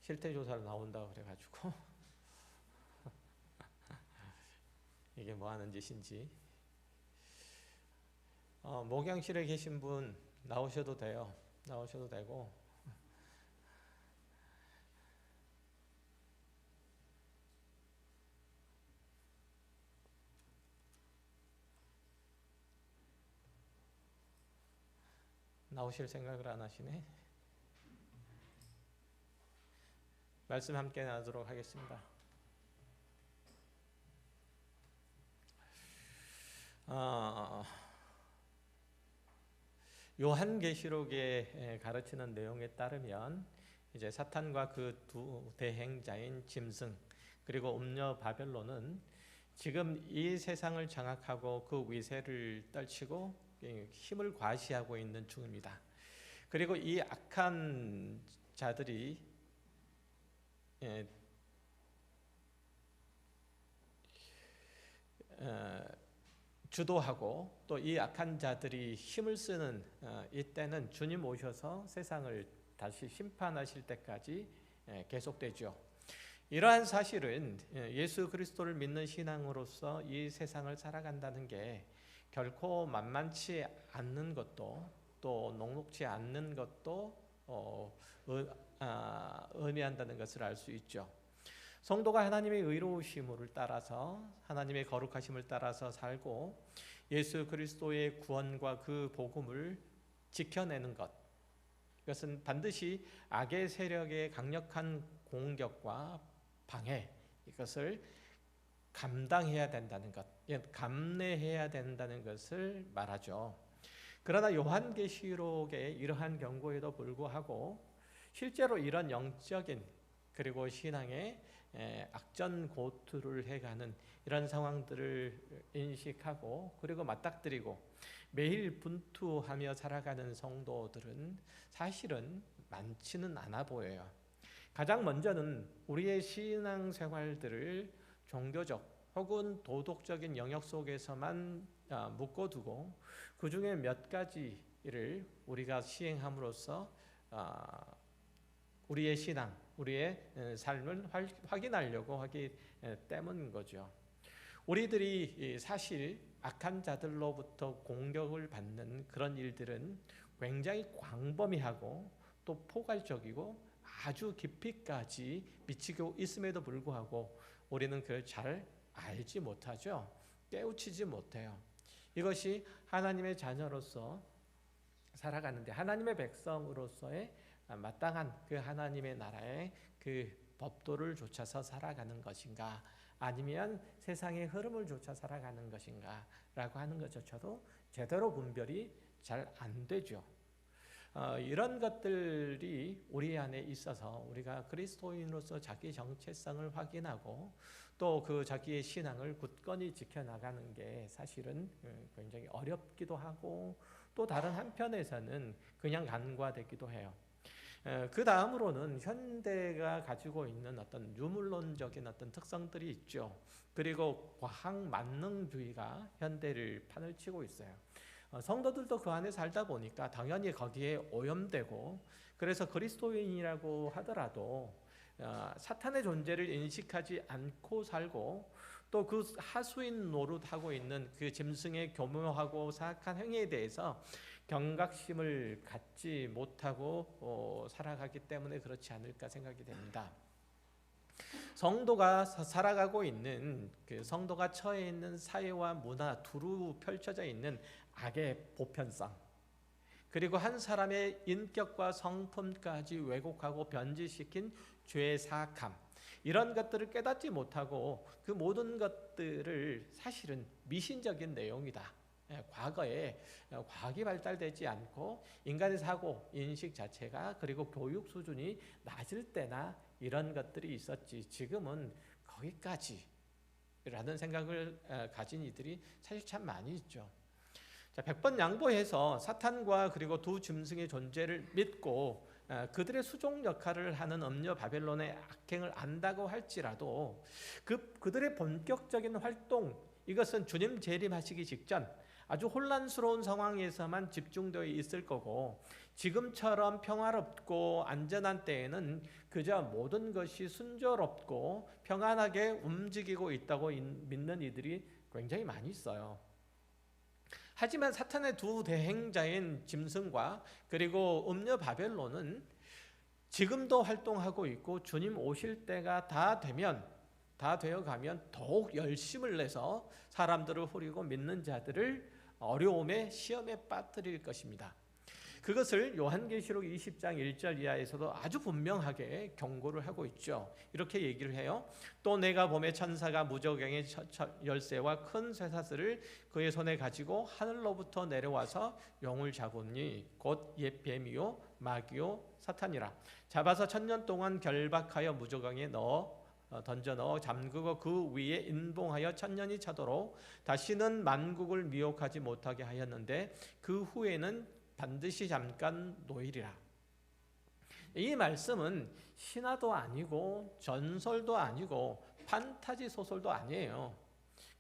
실태 조사를 나온다 그래가지고 이게 뭐 하는 짓인지. 목양실에 계신 분 나오셔도 돼요. 나오셔도 되고. 나오실 생각을 안 하시네. 말씀 함께 나누도록 하겠습니다. 요한계시록에 가르치는 내용에 따르면 이제 사탄과 그 두 대행자인 짐승 그리고 음녀 바벨론은 지금 이 세상을 장악하고 그 위세를 떨치고 힘을 과시하고 있는 중입니다. 그리고 이 악한 자들이 주도하고 또 이 악한 자들이 힘을 쓰는 이때는 주님 오셔서 세상을 다시 심판하실 때까지 계속되죠. 이러한 사실은 예수 그리스도를 믿는 신앙으로서 이 세상을 살아간다는 게 결코 만만치 않는 것도 또 녹록지 않는 것도 의미한다는 것을 알 수 있죠. 성도가 하나님의 의로우심을 따라서 하나님의 거룩하심을 따라서 살고 예수 그리스도의 구원과 그 복음을 지켜내는 것, 이것은 반드시 악의 세력의 강력한 공격과 방해, 이것을 감당해야 된다는 것, 감내해야 된다는 것을 말하죠. 그러나 요한계시록의 이러한 경고에도 불구하고 실제로 이런 영적인 그리고 신앙의 악전고투를 해가는 이런 상황들을 인식하고 그리고 맞닥뜨리고 매일 분투하며 살아가는 성도들은 사실은 많지는 않아 보여요. 가장 먼저는 우리의 신앙생활들을 종교적 혹은 도덕적인 영역 속에서만 묶어두고 그 중에 몇 가지를 우리가 시행함으로써 우리의 신앙, 우리의 삶을 확인하려고 하기 때문인 거죠. 우리들이 사실 악한 자들로부터 공격을 받는 그런 일들은 굉장히 광범위하고 또 포괄적이고 아주 깊이까지 미치고 있음에도 불구하고 우리는 그걸 잘 알지 못하죠. 깨우치지 못해요. 이것이 하나님의 자녀로서 살아가는데 하나님의 백성으로서의 마땅한 그 하나님의 나라의 그 법도를 좇아서 살아가는 것인가 아니면 세상의 흐름을 좇아 살아가는 것인가 라고 하는 것조차도 제대로 분별이 잘 안 되죠. 이런 것들이 우리 안에 있어서 우리가 그리스도인으로서 자기 정체성을 확인하고 또 그 자기의 신앙을 굳건히 지켜나가는 게 사실은 굉장히 어렵기도 하고 또 다른 한편에서는 그냥 간과되기도 해요. 그 다음으로는 현대가 가지고 있는 어떤 유물론적인 어떤 특성들이 있죠. 그리고 과학 만능주의가 현대를 판을 치고 있어요. 성도들도 그 안에 살다 보니까 당연히 거기에 오염되고 그래서 그리스도인이라고 하더라도 사탄의 존재를 인식하지 않고 살고 또 그 하수인 노릇하고 있는 그 짐승의 교묘하고 사악한 행위에 대해서 경각심을 갖지 못하고 살아가기 때문에 그렇지 않을까 생각이 됩니다. 성도가 살아가고 있는 그 성도가 처해 있는 사회와 문화 두루 펼쳐져 있는 악의 보편성 그리고 한 사람의 인격과 성품까지 왜곡하고 변질시킨 죄의 사악함 이런 것들을 깨닫지 못하고 그 모든 것들을 사실은 미신적인 내용이다. 과거에 과학이 발달되지 않고 인간의 사고, 인식 자체가 그리고 교육 수준이 낮을 때나 이런 것들이 있었지 지금은 거기까지 라는 생각을 가진 이들이 사실 참 많이 있죠. 자, 100번 양보해서 사탄과 그리고 두 짐승의 존재를 믿고 그들의 수종 역할을 하는 음녀 바벨론의 악행을 안다고 할지라도 그들의 본격적인 활동 이것은 주님 재림하시기 직전 아주 혼란스러운 상황에서만 집중되어 있을 거고, 지금처럼 평화롭고 안전한 때에는 그저 모든 것이 순조롭고 평안하게 움직이고 있다고 믿는 이들이 굉장히 많이 있어요. 하지만 사탄의 두 대행자인 짐승과 그리고 음녀 바벨론은 지금도 활동하고 있고, 주님 오실 때가 다 되어 가면 더욱 열심을 내서 사람들을 후리고 믿는 자들을 어려움에 시험에 빠뜨릴 것입니다. 그것을 요한계시록 20장 1절 이하에서도 아주 분명하게 경고를 하고 있죠. 이렇게 얘기를 해요. 또 내가 보매 천사가 무저갱의 열쇠와 큰 쇠사슬을 그의 손에 가지고 하늘로부터 내려와서 용을 잡으니 곧 옛 뱀이요 마귀요 사탄이라. 잡아서 1000년 동안 결박하여 무저갱에 던져 넣어 잠그고 그 위에 인봉하여 1000년이 차도록 다시는 만국을 미혹하지 못하게 하였는데 그 후에는 반드시 잠깐 노일이라. 이 말씀은 신화도 아니고 전설도 아니고 판타지 소설도 아니에요.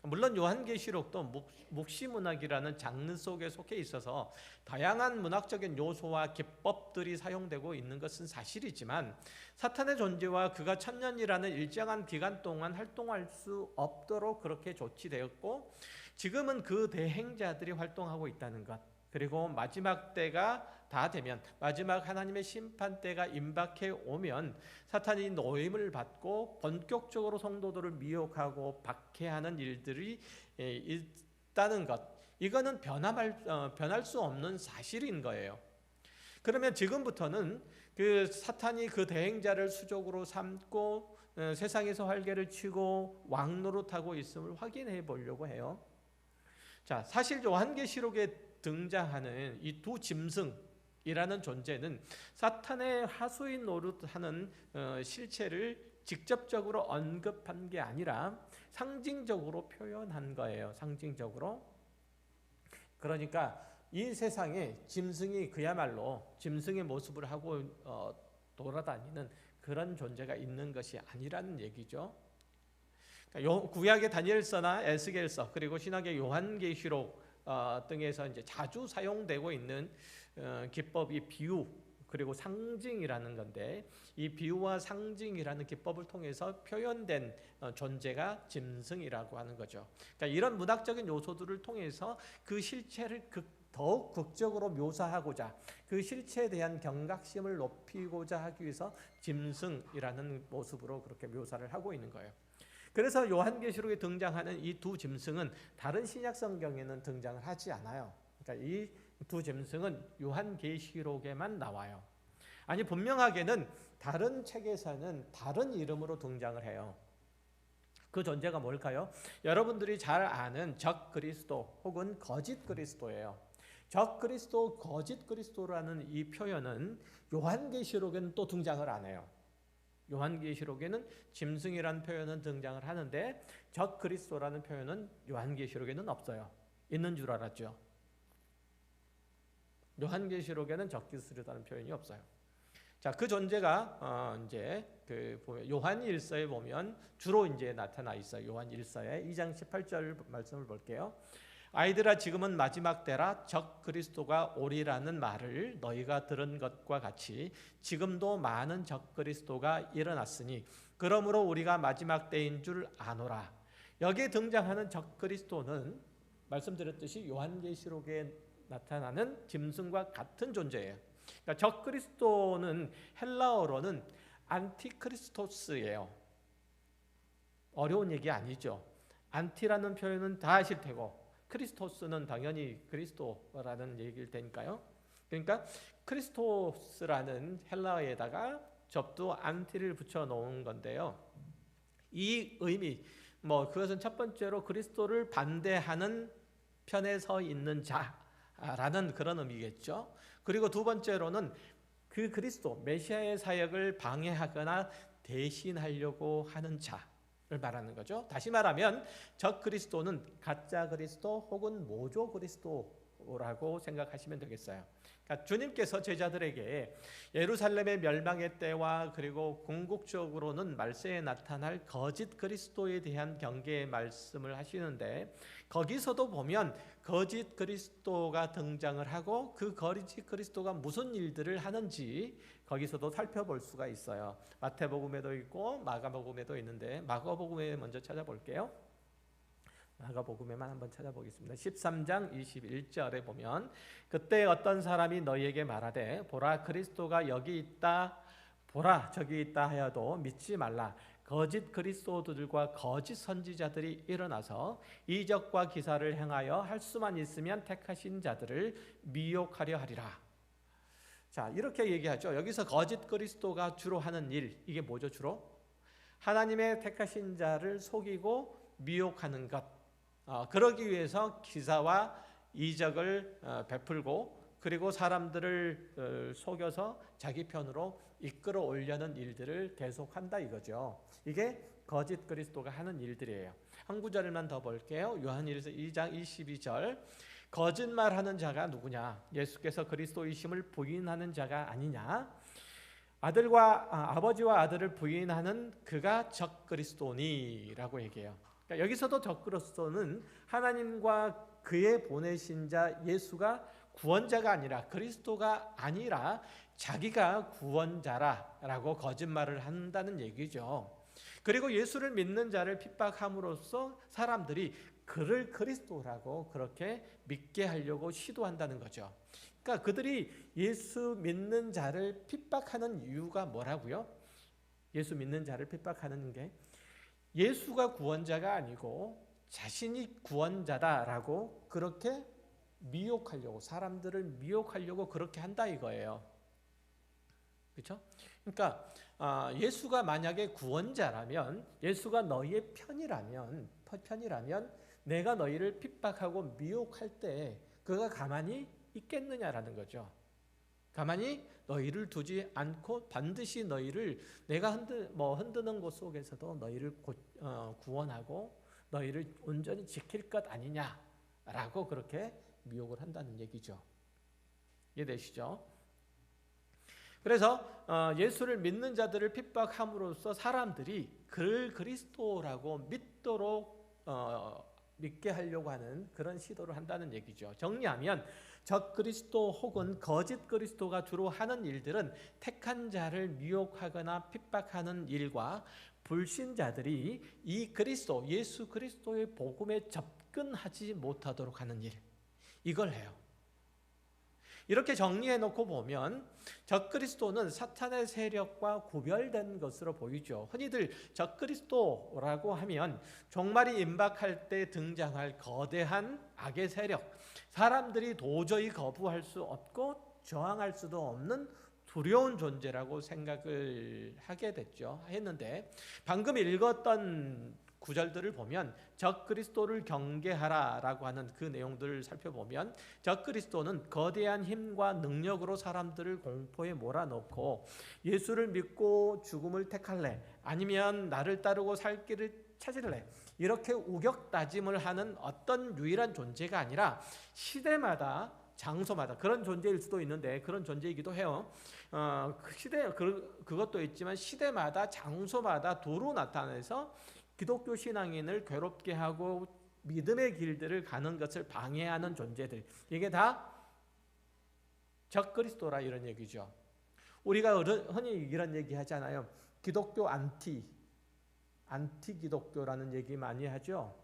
물론 요한계시록도 묵시문학이라는 장르 속에 속해 있어서 다양한 문학적인 요소와 기법들이 사용되고 있는 것은 사실이지만, 사탄의 존재와 그가 1000년이라는 일정한 기간 동안 활동할 수 없도록 그렇게 조치되었고, 지금은 그 대행자들이 활동하고 있다는 것, 그리고 마지막 때가 다 되면, 마지막 하나님의 심판 때가 임박해 오면 사탄이 노임을 받고 본격적으로 성도들을 미혹하고 박해하는 일들이 있다는 것, 이거는 변할 수 없는 사실인 거예요. 그러면 지금부터는 그 사탄이 그 대행자를 수족으로 삼고 세상에서 활개를 치고 왕노릇하고 있음을 확인해 보려고 해요. 자, 사실 요한계시록에 등장하는 이 두 짐승이라는 존재는 사탄의 하수인 노릇하는 실체를 직접적으로 언급한 게 아니라 상징적으로 표현한 거예요. 상징적으로. 그러니까 이 세상에 짐승이 그야말로 짐승의 모습을 하고 돌아다니는 그런 존재가 있는 것이 아니라는 얘기죠. 구약의 다니엘서나 에스겔서, 그리고 신약의 요한계시록 등에서 이제 자주 사용되고 있는 기법이 비유 그리고 상징이라는 건데, 이 비유와 상징이라는 기법을 통해서 표현된 존재가 짐승이라고 하는 거죠. 그러니까 이런 문학적인 요소들을 통해서 그 실체를 더욱 극적으로 묘사하고자, 그 실체에 대한 경각심을 높이고자 하기 위해서 짐승이라는 모습으로 그렇게 묘사를 하고 있는 거예요. 그래서 요한계시록에 등장하는 이 두 짐승은 다른 신약 성경에는 등장을 하지 않아요. 그러니까 이 두 짐승은 요한계시록에만 나와요. 아니, 분명하게는 다른 책에서는 다른 이름으로 등장을 해요. 그 존재가 뭘까요? 여러분들이 잘 아는 적 그리스도 혹은 거짓 그리스도예요. 적 그리스도, 거짓 그리스도라는 이 표현은 요한계시록에는 또 등장을 안 해요. 요한계시록에는 짐승이라는 표현은 등장을 하는데 적 그리스도라는 표현은 요한계시록에는 없어요. 있는 줄 알았죠. 요한계시록에는 적 그리스도라는 표현이 없어요. 자, 그 존재가 이제 요한 1서에 보면 주로 이제 나타나 있어요. 요한 1서에 2장 18절 말씀을 볼게요. 아이들아, 지금은 마지막 때라. 적 그리스도가 오리라는 말을 너희가 들은 것과 같이 지금도 많은 적 그리스도가 일어났으니 그러므로 우리가 마지막 때인 줄 아노라. 여기에 등장하는 적 그리스도는 말씀드렸듯이 요한계시록에 나타나는 짐승과 같은 존재예요. 그러니까 적 그리스도는 헬라어로는 안티크리스토스예요. 어려운 얘기 아니죠. 안티라는 표현은 다 아실 테고, 크리스토스는 당연히 그리스도라는 얘기일 테니까요. 그러니까 크리스토스라는 헬라어에다가 접두 안티를 붙여 놓은 건데요. 이 의미, 그것은 첫 번째로 그리스도를 반대하는 편에 서 있는 자라는 그런 의미겠죠. 그리고 두 번째로는 그 그리스도, 메시아의 사역을 방해하거나 대신하려고 하는 자를 말하는 거죠. 다시 말하면 적 그리스도는 가짜 그리스도 혹은 모조 그리스도와 예수라고 생각하시면 되겠어요. 그러니까 주님께서 제자들에게 예루살렘의 멸망의 때와 그리고 궁극적으로는 말세에 나타날 거짓 그리스도에 대한 경계의 말씀을 하시는데, 거기서도 보면 거짓 그리스도가 등장을 하고 그 거짓 그리스도가 무슨 일들을 하는지 거기서도 살펴볼 수가 있어요. 마태복음에도 있고 마가복음에도 있는데, 마가복음에 먼저 찾아볼게요. 마가복음에만 한번 찾아보겠습니다. 13장 21절에 보면, 그때 어떤 사람이 너희에게 말하되 보라 그리스도가 여기 있다, 보라 저기 있다 하여도 믿지 말라. 거짓 그리스도들과 거짓 선지자들이 일어나서 이적과 기사를 행하여 할 수만 있으면 택하신 자들을 미혹하려 하리라. 자, 이렇게 얘기하죠. 여기서 거짓 그리스도가 주로 하는 일, 이게 뭐죠? 주로 하나님의 택하신 자를 속이고 미혹하는 것, 그러기 위해서 기사와 이적을 베풀고 그리고 사람들을 속여서 자기 편으로 이끌어 오려는 일들을 계속한다 이거죠. 이게 거짓 그리스도가 하는 일들이에요. 한 구절만 더 볼게요. 요한일서 2장 22절. 거짓말하는 자가 누구냐? 예수께서 그리스도이심을 부인하는 자가 아니냐? 아버지와 아들을 부인하는 그가 적 그리스도니라고 얘기해요. 그러니까 여기서도 적 그리스도는 하나님과 그의 보내신 자 예수가 구원자가 아니라, 그리스도가 아니라 자기가 구원자라고 거짓말을 한다는 얘기죠. 그리고 예수를 믿는 자를 핍박함으로써 사람들이 그를 그리스도라고 그렇게 믿게 하려고 시도한다는 거죠. 그러니까 그들이 예수 믿는 자를 핍박하는 이유가 뭐라고요? 예수 믿는 자를 핍박하는 게 예수가 구원자가 아니고 자신이 구원자다라고 그렇게 미혹하려고, 사람들을 미혹하려고 그렇게 한다 이거예요. 그렇죠? 그러니까 예수가 만약에 구원자라면, 예수가 너희의 편이라면 내가 너희를 핍박하고 미혹할 때 그가 가만히 있겠느냐라는 거죠. 가만히 너희를 두지 않고 반드시 너희를 내가 흔드는 곳 속에서도 너희를 구원하고 너희를 온전히 지킬 것 아니냐라고 그렇게 미혹을 한다는 얘기죠. 이해되시죠? 그래서 예수를 믿는 자들을 핍박함으로써 사람들이 그를 그리스도라고 믿도록 믿게 하려고 하는 그런 시도를 한다는 얘기죠. 정리하면 적 그리스도 혹은 거짓 그리스도가 주로 하는 일들은 택한 자를 미혹하거나 핍박하는 일과 불신자들이 이 그리스도, 예수 그리스도의 복음에 접근하지 못하도록 하는 일, 이걸 해요. 이렇게 정리해 놓고 보면 적그리스도는 사탄의 세력과 구별된 것으로 보이죠. 흔히들 적그리스도라고 하면 종말이 임박할 때 등장할 거대한 악의 세력, 사람들이 도저히 거부할 수 없고 저항할 수도 없는 두려운 존재라고 생각을 하게 했는데, 방금 읽었던 구절들을 보면 적그리스도를 경계하라라고 하는 그 내용들을 살펴보면, 적그리스도는 거대한 힘과 능력으로 사람들을 공포에 몰아넣고 예수를 믿고 죽음을 택할래, 아니면 나를 따르고 살 길을 찾을래, 이렇게 우격다짐을 하는 어떤 유일한 존재가 아니라 시대마다 장소마다 그런 존재일 수도 있는데 그런 존재이기도 해요. 그것도 있지만 시대마다 장소마다 도로 나타나서 기독교 신앙인을 괴롭게 하고 믿음의 길들을 가는 것을 방해하는 존재들, 이게 다 적그리스도라 이런 얘기죠. 우리가 흔히 이런 얘기 하잖아요. 기독교 안티 기독교라는 얘기 많이 하죠.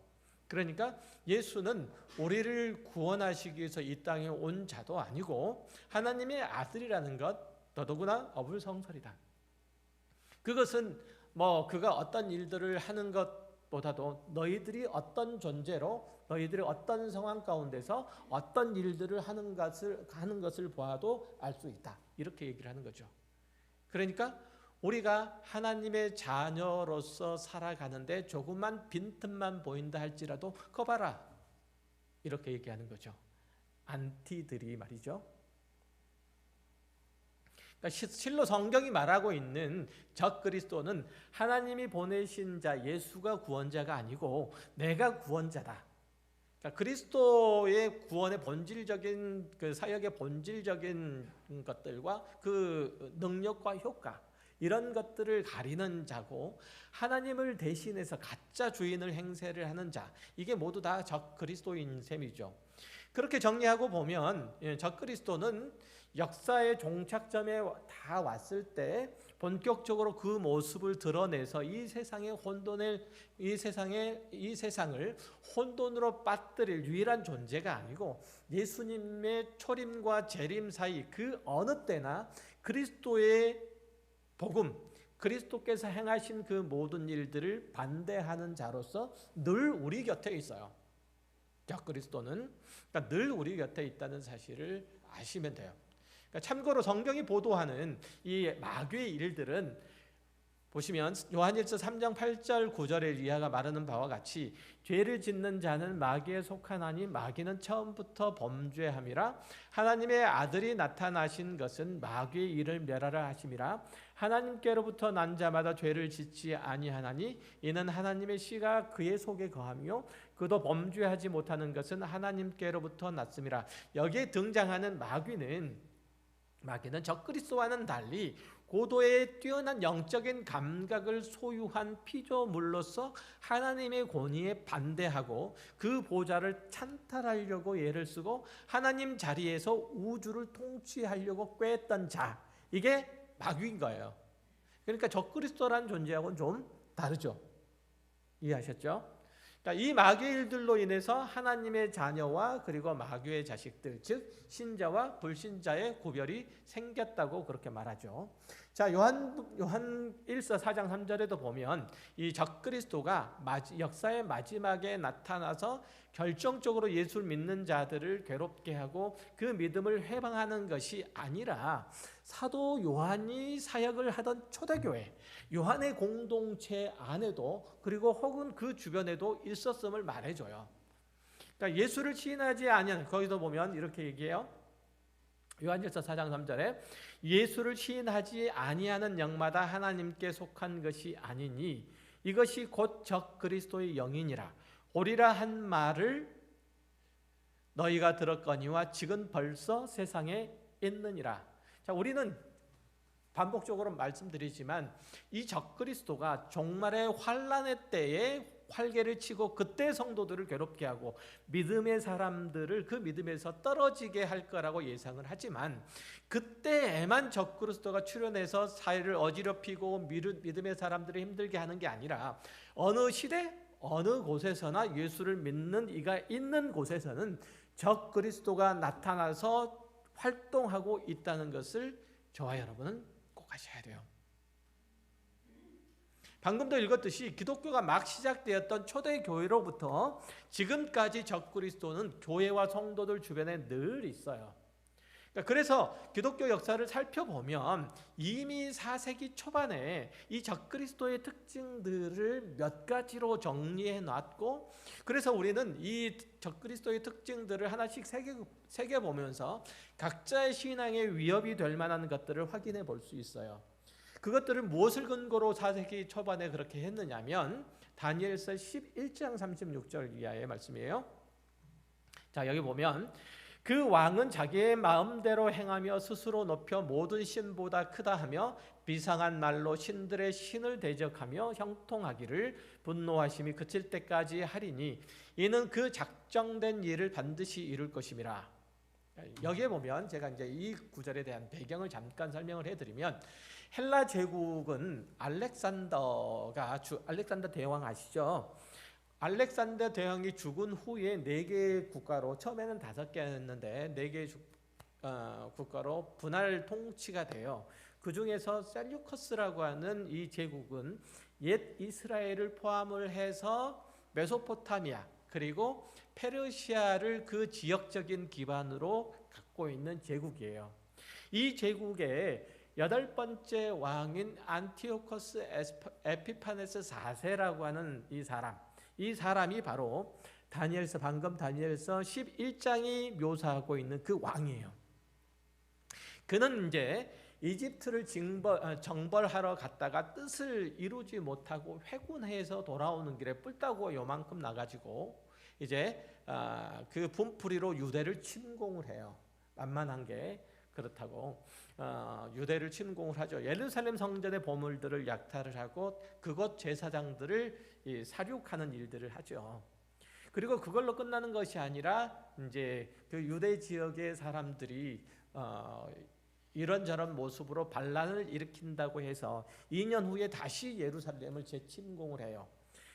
그러니까 예수는 우리를 구원하시기 위해서 이 땅에 온 자도 아니고 하나님의 아들이라는 것, 더더구나 어불성설이다. 그것은 그가 어떤 일들을 하는 것보다도 너희들이 어떤 존재로, 너희들이 어떤 상황 가운데서 어떤 일들을 하는 것을 보아도 알 수 있다, 이렇게 얘기를 하는 거죠. 그러니까 우리가 하나님의 자녀로서 살아가는데 조금만 빈틈만 보인다 할지라도 그거 봐라, 이렇게 얘기하는 거죠. 안티들이 말이죠. 그러니까 실로 성경이 말하고 있는 적그리스도는 하나님이 보내신 자 예수가 구원자가 아니고 내가 구원자다, 그러니까 그리스도의 구원의 본질적인 그 사역의 본질적인 것들과 그 능력과 효과 이런 것들을 가리는 자고, 하나님을 대신해서 가짜 주인을 행세를 하는 자, 이게 모두 다 적그리스도인 셈이죠. 그렇게 정리하고 보면 적그리스도는 역사의 종착점에 다 왔을 때 본격적으로 그 모습을 드러내서 이 세상을 혼돈으로 빠뜨릴 유일한 존재가 아니고, 예수님의 초림과 재림 사이 그 어느 때나 그리스도의 복음, 그리스도께서 행하신 그 모든 일들을 반대하는 자로서 늘 우리 곁에 있어요. 적그리스도는 그러니까 늘 우리 곁에 있다는 사실을 아시면 돼요. 그러니까 참고로 성경이 보도하는 이 마귀의 일들은 보시면 요한일서 3장 8절 9절에 이하가 말하는 바와 같이, 죄를 짓는 자는 마귀에 속하나니 마귀는 처음부터 범죄함이라. 하나님의 아들이 나타나신 것은 마귀의 일을 멸하라 하심이라. 하나님께로부터 난 자마다 죄를 짓지 아니하나니 이는 하나님의 씨가 그의 속에 거하며 그도 범죄하지 못하는 것은 하나님께로부터 났음이라. 여기에 등장하는 마귀는 적그리스도와는 달리 고도의 뛰어난 영적인 감각을 소유한 피조물로서 하나님의 권위에 반대하고 그 보좌를 찬탈하려고 애를 쓰고 하나님 자리에서 우주를 통치하려고 꾀했던 자, 이게 마귀인 거예요. 그러니까 적그리스도라는 존재하고는 좀 다르죠. 이해하셨죠? 그러니까 이 마귀의 일들로 인해서 하나님의 자녀와 그리고 마귀의 자식들, 즉 신자와 불신자의 구별이 생겼다고 그렇게 말하죠. 자, 요한 1서 4장 3절에도 보면 이 적그리스도가 역사의 마지막에 나타나서 결정적으로 예수를 믿는 자들을 괴롭게 하고 그 믿음을 회방하는 것이 아니라 사도 요한이 사역을 하던 초대교회, 요한의 공동체 안에도 그리고 혹은 그 주변에도 있었음을 말해줘요. 그러니까 예수를 시인하지 아니한, 거기서 보면 이렇게 얘기해요. 요한일서 4장 3절에 예수를 시인하지 아니하는 영마다 하나님께 속한 것이 아니니 이것이 곧 적그리스도의 영이니라. 오리라 한 말을 너희가 들었거니와 지금 벌써 세상에 있느니라. 자, 우리는 반복적으로 말씀드리지만 이 적그리스도가 종말의 환란의 때에 활개를 치고 그때 성도들을 괴롭게 하고 믿음의 사람들을 그 믿음에서 떨어지게 할 거라고 예상을 하지만, 그때에만 적그리스도가 출현해서 사회를 어지럽히고 믿음의 사람들을 힘들게 하는 게 아니라 어느 시대 어느 곳에서나 예수를 믿는 이가 있는 곳에서는 적그리스도가 나타나서 활동하고 있다는 것을 저와 여러분은 꼭 아셔야 돼요. 방금도 읽었듯이 기독교가 막 시작되었던 초대교회로부터 지금까지 적그리스도는 교회와 성도들 주변에 늘 있어요. 그래서 기독교 역사를 살펴보면 이미 4세기 초반에 이 적그리스도의 특징들을 몇 가지로 정리해 놨고, 그래서 우리는 이 적그리스도의 특징들을 하나씩 새겨보면서 각자의 신앙에 위협이 될 만한 것들을 확인해 볼 수 있어요. 그것들을 무엇을 근거로 4세기 초반에 그렇게 했느냐면 다니엘서 11장 36절 이하의 말씀이에요. 자, 여기 보면 그 왕은 자기의 마음대로 행하며 스스로 높여 모든 신보다 크다 하며 비상한 말로 신들의 신을 대적하며 형통하기를 분노하심이 그칠 때까지 하리니 이는 그 작정된 일을 반드시 이룰 것임이라. 여기에 보면 제가 이제 이 구절에 대한 배경을 잠깐 설명을 해드리면, 헬라 제국은 알렉산더 대왕 아시죠? 알렉산더 대왕이 죽은 후에 4개의 국가로, 처음에는 5개였는데 4개의 국가로 분할 통치가 돼요. 그 중에서 셀류커스라고 하는 이 제국은 옛 이스라엘을 포함을 해서 메소포타미아 그리고 페르시아를 그 지역적인 기반으로 갖고 있는 제국이에요. 이 제국의 8번째 왕인 안티오코스 에피파네스 4세라고 하는 이 사람이 바로 방금 다니엘서 11장이 묘사하고 있는 그 왕이에요. 그는 이제 이집트를 정벌하러 갔다가 뜻을 이루지 못하고 회군해서 돌아오는 길에 뿔따구 요만큼 나가지고 이제 그 분풀이로 유대를 침공을 해요. 만만한 게 그렇다고 유대를 침공을 하죠. 예루살렘 성전의 보물들을 약탈을 하고 그곳 제사장들을 살육하는 일들을 하죠. 그리고 그걸로 끝나는 것이 아니라 이제 그 유대 지역의 사람들이 이런저런 모습으로 반란을 일으킨다고 해서 2년 후에 다시 예루살렘을 재침공을 해요.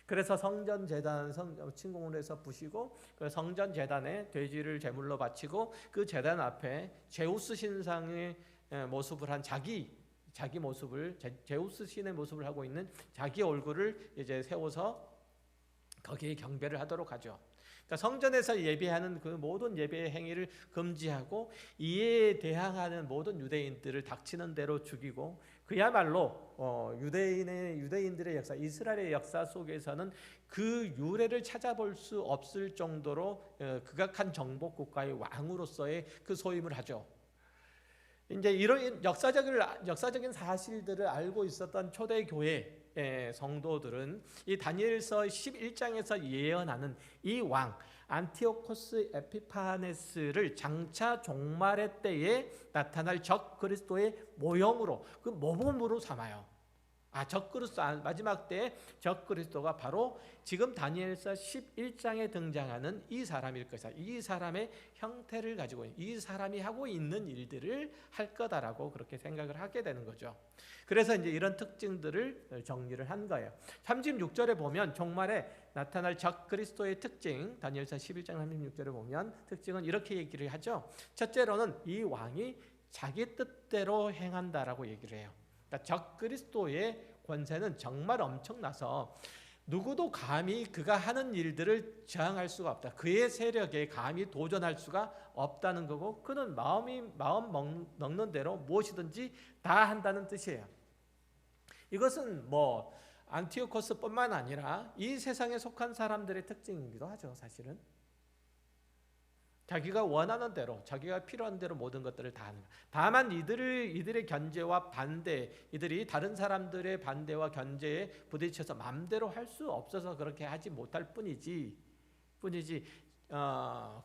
그래서 성전 재단 침공을 해서 부시고 그 성전 재단에 돼지를 제물로 바치고 그 재단 앞에 제우스 신상의 모습을 한 자기 모습을 제우스 신의 모습을 하고 있는 자기 얼굴을 이제 세워서 거기에 경배를 하도록 하죠. 그러니까 성전에서 예배하는 그 모든 예배의 행위를 금지하고 이에 대항하는 모든 유대인들을 닥치는 대로 죽이고 그야말로 유대인들의 역사, 이스라엘의 역사 속에서는 그 유래를 찾아볼 수 없을 정도로 극악한 정복 국가의 왕으로서의 그 소임을 하죠. 이제 이런 역사적인 사실들을 알고 있었던 초대 교회 성도들은 이 다니엘서 11장에서 예언하는 이 왕 안티오코스 에피파네스를 장차 종말의 때에 나타날 적 그리스도의 모형으로 그 모범으로 삼아요. 적 그리스도 마지막 때에 적 그리스도가 바로 지금 다니엘서 11장에 등장하는 이 사람일 것이다. 이 사람의 형태를 가지고 이 사람이 하고 있는 일들을 할 거다라고 그렇게 생각을 하게 되는 거죠. 그래서 이제 이런 특징들을 정리를 한 거예요. 36절에 보면 종말에 나타날 적 그리스도의 특징, 다니엘서 11장 36절에 보면 특징은 이렇게 얘기를 하죠. 첫째로는 이 왕이 자기 뜻대로 행한다라고 얘기를 해요. 그러니까 적 그리스도의 권세는 정말 엄청나서 누구도 감히 그가 하는 일들을 저항할 수가 없다. 그의 세력에 감히 도전할 수가 없다는 거고 그는 마음 먹는 대로 무엇이든지 다 한다는 뜻이에요. 이것은 뭐 안티오코스뿐만 아니라 이 세상에 속한 사람들의 특징이기도 하죠. 사실은 자기가 원하는 대로 자기가 필요한 대로 모든 것들을 다 하는 거예요. 다만 이들의 견제와 반대, 이들이 다른 사람들의 반대와 견제에 부딪혀서 마음대로 할 수 없어서 그렇게 하지 못할 뿐이지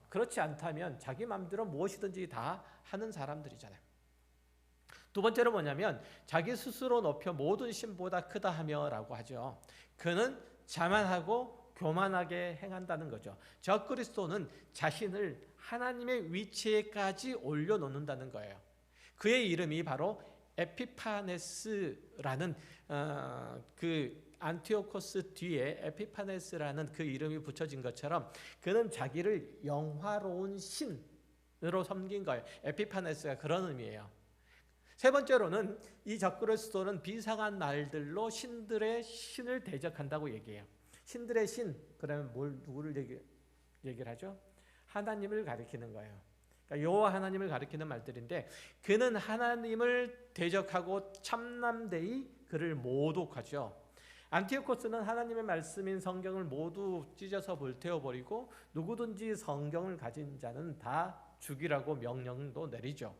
그렇지 않다면 자기 마음대로 무엇이든지 다 하는 사람들이잖아요. 두 번째로 뭐냐면 자기 스스로 높여 모든 신보다 크다 하며라고 하죠. 그는 자만하고 교만하게 행한다는 거죠. 적 그리스도는 자신을 하나님의 위치에까지 올려놓는다는 거예요. 그의 이름이 바로 에피파네스라는 그 안티오코스 뒤에 에피파네스라는 그 이름이 붙여진 것처럼 그는 자기를 영화로운 신으로 섬긴 거예요. 에피파네스가 그런 의미예요. 세 번째로는 이 적 그리스도는 비상한 날들로 신들의 신을 대적한다고 얘기해요. 신들의 신, 그러면 누구를 얘기를 하죠? 하나님을 가리키는 거예요. 그러니까 여호와 하나님을 가리키는 말들인데 그는 하나님을 대적하고 참남되이 그를 모독하죠. 안티오코스는 하나님의 말씀인 성경을 모두 찢어서 불태워버리고 누구든지 성경을 가진 자는 다 죽이라고 명령도 내리죠.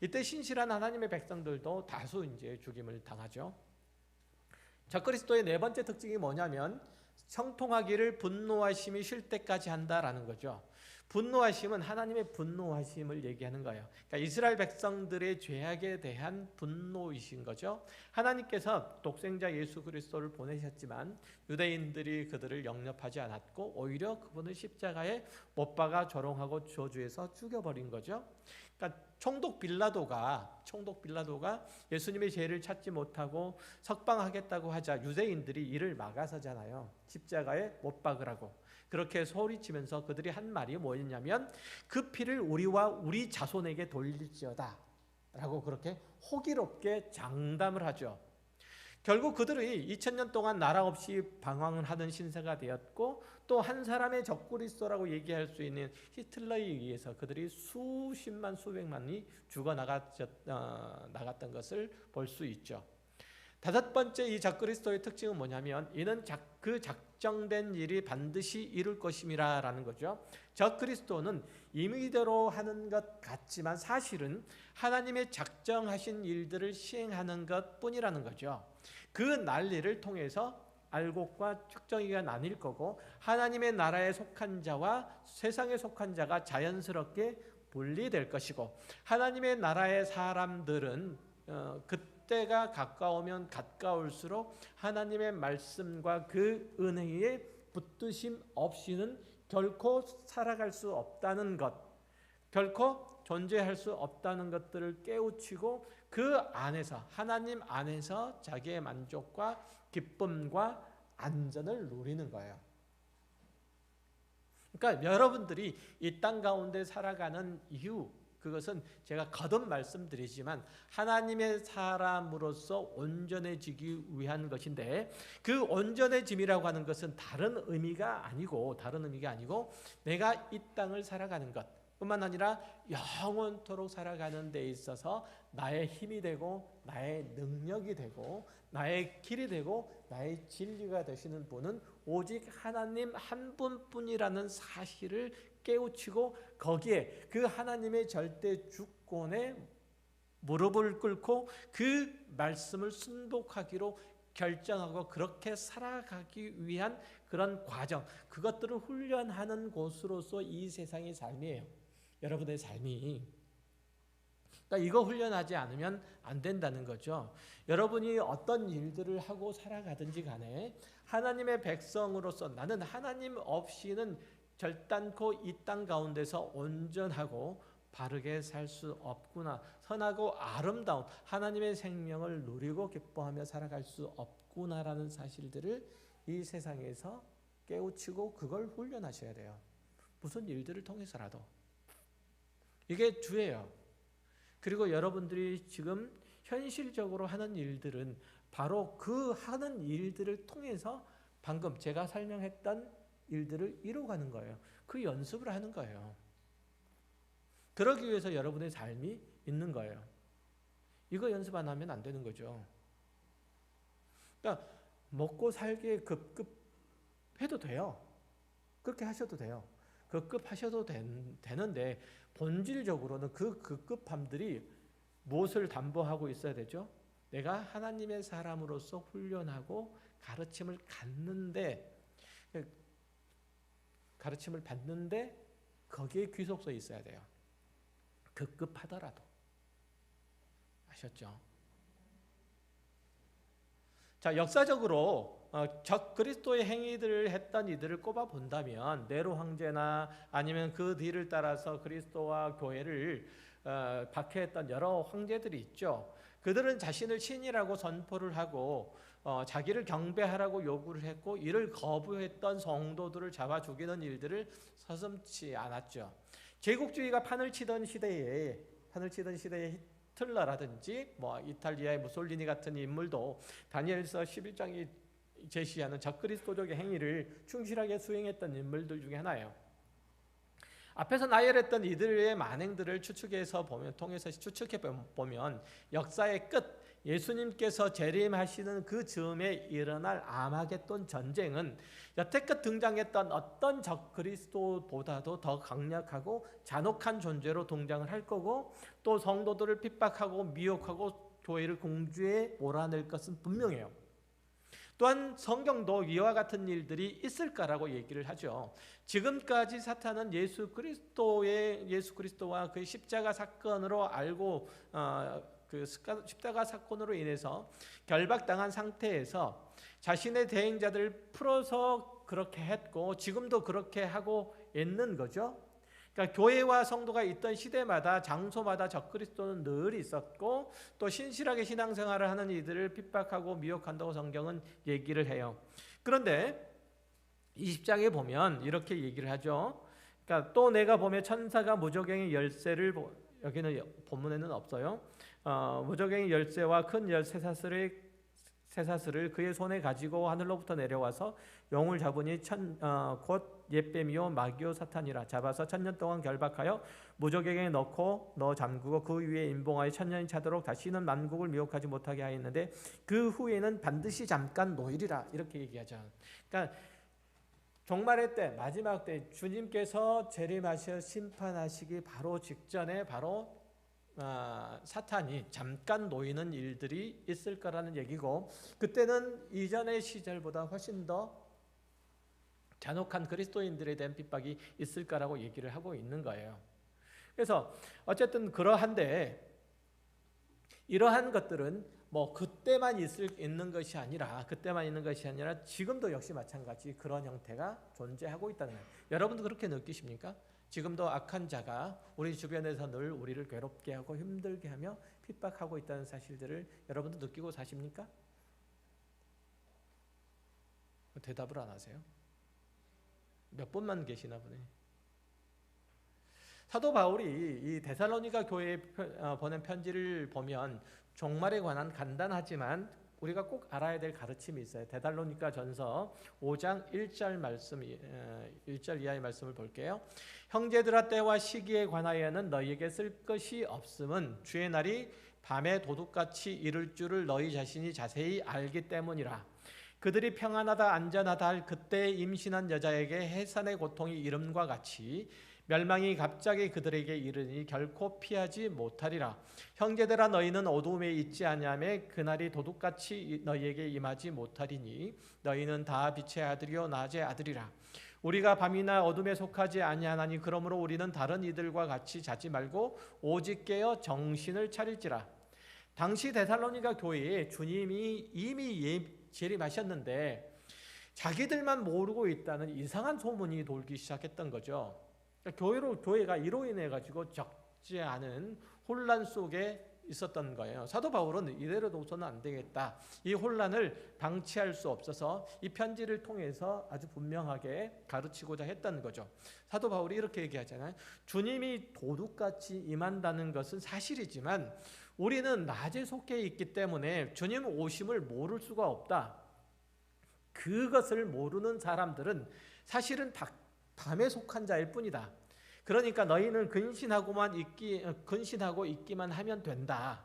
이때 신실한 하나님의 백성들도 다수 이제 죽임을 당하죠. 적 그리스도의 네 번째 특징이 뭐냐면 형통하기를 분노하심이 쉴 때까지 한다라는 거죠. 분노하심은 하나님의 분노하심을 얘기하는 거예요. 그러니까 이스라엘 백성들의 죄악에 대한 분노이신 거죠. 하나님께서 독생자 예수 그리스도를 보내셨지만 유대인들이 그들을 영접하지 않았고 오히려 그분을 십자가에 못 박아 조롱하고 저주해서 죽여버린 거죠. 그러니까 총독 빌라도가 예수님의 죄를 찾지 못하고 석방하겠다고 하자 유대인들이 이를 막아서잖아요. 십자가에 못 박으라고. 그렇게 소리치면서 그들이 한 말이 뭐였냐면 그 피를 우리와 우리 자손에게 돌릴지어다 라고 그렇게 호기롭게 장담을 하죠. 결국 그들이 2000년 동안 나라 없이 방황을 하던 신세가 되었고 또 한 사람의 적 그리스도라고 얘기할 수 있는 히틀러에 의해서 그들이 수십만 수백만이 죽어나갔던 것을 볼 수 있죠. 다섯 번째 이 적 그리스도의 특징은 뭐냐면 이는 그 작정된 일이 반드시 이룰 것임이라 라는 거죠. 적 그리스도는 임의대로 하는 것 같지만 사실은 하나님의 작정하신 일들을 시행하는 것 뿐이라는 거죠. 그 난리를 통해서 알곡과 측정이가 나뉠 거고 하나님의 나라에 속한 자와 세상에 속한 자가 자연스럽게 분리될 것이고 하나님의 나라의 사람들은 그때가 가까우면 가까울수록 하나님의 말씀과 그 은혜에 붙드심 없이는 결코 살아갈 수 없다는 것, 결코 존재할 수 없다는 것들을 깨우치고 그 안에서 하나님 안에서 자기의 만족과 기쁨과 안전을 누리는 거예요. 그러니까 여러분들이 이 땅 가운데 살아가는 이유, 그것은 제가 거듭 말씀드리지만 하나님의 사람으로서 온전해지기 위한 것인데 그 온전해짐이라고 하는 것은 다른 의미가 아니고 내가 이 땅을 살아가는 것 뿐만 아니라 영원토록 살아가는 데 있어서 나의 힘이 되고 나의 능력이 되고 나의 길이 되고 나의 진리가 되시는 분은 오직 하나님 한 분뿐이라는 사실을 깨우치고 거기에 그 하나님의 절대 주권에 무릎을 꿇고 그 말씀을 순복하기로 결정하고 그렇게 살아가기 위한 그런 과정, 그것들을 훈련하는 곳으로서 이 세상의 삶이에요. 여러분의 삶이. 그러니까 이거 훈련하지 않으면 안 된다는 거죠. 여러분이 어떤 일들을 하고 살아가든지 간에 하나님의 백성으로서 나는 하나님 없이는 결단코 이 땅 가운데서 온전하고 바르게 살 수 없구나. 선하고 아름다운 하나님의 생명을 누리고 기뻐하며 살아갈 수 없구나라는 사실들을 이 세상에서 깨우치고 그걸 훈련하셔야 돼요. 무슨 일들을 통해서라도. 이게 주예요. 그리고 여러분들이 지금 현실적으로 하는 일들은 바로 그 하는 일들을 통해서 방금 제가 설명했던 일들을 이루어가는 거예요. 그 연습을 하는 거예요. 그러기 위해서 여러분의 삶이 있는 거예요. 이거 연습 안 하면 안 되는 거죠. 그러니까 먹고 살기에 급급해도 돼요. 그렇게 하셔도 돼요. 급급하셔도 되는데 본질적으로는 그 급급함들이 무엇을 담보하고 있어야 되죠? 내가 하나님의 사람으로서 훈련하고 가르침을 받는데 거기에 귀속성이 있어야 돼요. 급급하더라도. 아셨죠? 자, 역사적으로 적 그리스도의 행위들을 했던 이들을 꼽아 본다면 네로 황제나 아니면 그 뒤를 따라서 그리스도와 교회를 박해했던 여러 황제들이 있죠. 그들은 자신을 신이라고 선포를 하고 자기를 경배하라고 요구를 했고 이를 거부했던 성도들을 잡아 죽이는 일들을 서슴지 않았죠. 제국주의가 판을 치던 시대에 히틀러라든지 이탈리아의 무솔리니 같은 인물도 다니엘서 11장이 제시하는 적그리스도적인 행위를 충실하게 수행했던 인물들 중에 하나예요. 앞에서 나열했던 이들의 만행들을 통해서 추측해 보면 역사의 끝, 예수님께서 재림하시는 그 즈음에 일어날 아마겟돈 전쟁은 여태껏 등장했던 어떤 적그리스도보다도 더 강력하고 잔혹한 존재로 등장을 할 거고 또 성도들을 핍박하고 미혹하고 교회를 공주에 몰아낼 것은 분명해요. 또한 성경도 이와 같은 일들이 있을 거라고 얘기를 하죠. 지금까지 사탄은 예수 그리스도와 그 십자가 사건으로 알고 그 십자가 사건으로 인해서 결박당한 상태에서 자신의 대행자들을 풀어서 그렇게 했고 지금도 그렇게 하고 있는 거죠. 그러니까 교회와 성도가 있던 시대마다 장소마다 적그리스도는 늘 있었고 또 신실하게 신앙생활을 하는 이들을 핍박하고 미혹한다고 성경은 얘기를 해요. 그런데 20장에 보면 이렇게 얘기를 하죠. 그러니까 또 내가 보면 천사가 무저갱의 열쇠를 여기는 본문에는 없어요. 무저갱의 열쇠와 큰 쇠사슬을 그의 손에 가지고 하늘로부터 내려와서 용을 잡으니 곧 옛뱀이요 마귀요 사탄이라 잡아서 1000년 동안 결박하여 무저갱에 넣고 잠그고 그 위에 임봉하여 1000년이 차도록 다시는 만국을 미혹하지 못하게 하였는데 그 후에는 반드시 잠깐 노일이라 이렇게 얘기하죠. 그러니까 종말의 때 마지막 때 주님께서 재림하셔 심판하시기 바로 직전에 바로 사탄이 잠깐 놓이는 일들이 있을 거라는 얘기고, 그때는 이전의 시절보다 훨씬 더 잔혹한 그리스도인들에 대한 핍박이 있을 거라고 얘기를 하고 있는 거예요. 그래서 어쨌든 그러한데, 이러한 것들은 뭐 그때만 있는 것이 아니라 지금도 역시 마찬가지 그런 형태가 존재하고 있다는 거예요. 여러분도 그렇게 느끼십니까? 지금도 악한 자가 우리 주변에서 늘 우리를 괴롭게 하고 힘들게 하며 핍박하고 있다는 사실들을 여러분도 느끼고 사십니까? 대답을 안 하세요? 몇 분만 계시나 보네. 사도 바울이 이 데살로니가 교회에 보낸 편지를 보면 종말에 관한 간단하지만 우리가 꼭 알아야 될 가르침이 있어요. 데살로니가 전서 5장 1절 말씀, 1절 이하의 말씀을 볼게요. 형제들아, 때와 시기에 관하여는 너희에게 쓸 것이 없음은 주의 날이 밤에 도둑같이 이를 줄을 너희 자신이 자세히 알기 때문이라. 그들이 평안하다 안전하다 할 그때 임신한 여자에게 해산의 고통이 이름과 같이 멸망이 갑자기 그들에게 이르니 결코 피하지 못하리라. 형제들아, 너희는 어두움에 있지 아니하며 그날이 도둑같이 너희에게 임하지 못하리니 너희는 다 빛의 아들이요 낮의 아들이라. 우리가 밤이나 어둠에 속하지 아니하나니 그러므로 우리는 다른 이들과 같이 자지 말고 오직 깨어 정신을 차릴지라. 당시 데살로니가 교회에 주님이 이미 재림하셨는데 자기들만 모르고 있다는 이상한 소문이 돌기 시작했던 거죠. 교회가 이로 인해 가지고 적지 않은 혼란 속에 있었던 거예요. 사도 바울은 이대로 둬서는 안 되겠다. 이 혼란을 방치할 수 없어서 이 편지를 통해서 아주 분명하게 가르치고자 했던 거죠. 사도 바울이 이렇게 얘기하잖아요. 주님이 도둑같이 임한다는 것은 사실이지만 우리는 낮에 속해 있기 때문에 주님 오심을 모를 수가 없다. 그것을 모르는 사람들은 사실은 밤에 속한 자일 뿐이다. 그러니까 너희는 근신하고 있기만 하면 된다.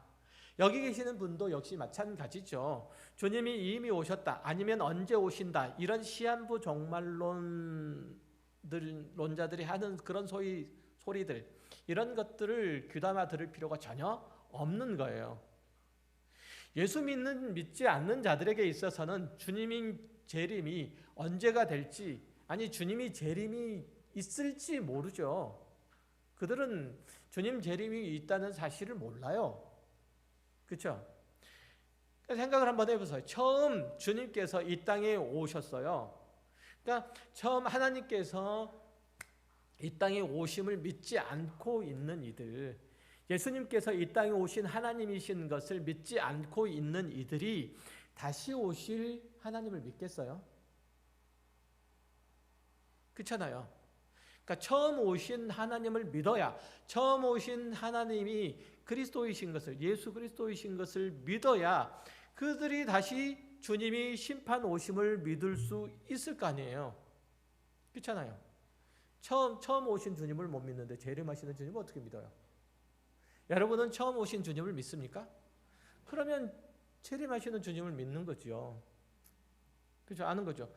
여기 계시는 분도 역시 마찬가지죠. 주님이 이미 오셨다, 아니면 언제 오신다, 이런 시한부 종말론자들이 하는 그런 소리들, 이런 것들을 귀담아 들을 필요가 전혀 없는 거예요. 예수 믿지 않는 자들에게 있어서는 주님의 재림이 언제가 될지, 아니 주님이 재림이 있을지 모르죠. 그들은 주님 재림이 있다는 사실을 몰라요. 그렇죠? 생각을 한번 해보세요. 처음 주님께서 이 땅에 오셨어요. 그러니까 처음 하나님께서 이 땅에 오심을 믿지 않고 있는 이들, 예수님께서 이 땅에 오신 하나님이신 것을 믿지 않고 있는 이들이 다시 오실 하나님을 믿겠어요? 그렇잖아요. 그러니까 처음 오신 하나님을 믿어야, 처음 오신 하나님이 그리스도이신 것을, 예수 그리스도이신 것을 믿어야 그들이 다시 주님이 심판 오심을 믿을 수 있을 거 아니에요. 그렇잖아요. 처음 오신 주님을 못 믿는데 재림하시는 주님을 어떻게 믿어요? 여러분은 처음 오신 주님을 믿습니까? 그러면 재림하시는 주님을 믿는 거죠. 그렇죠? 아는 거죠.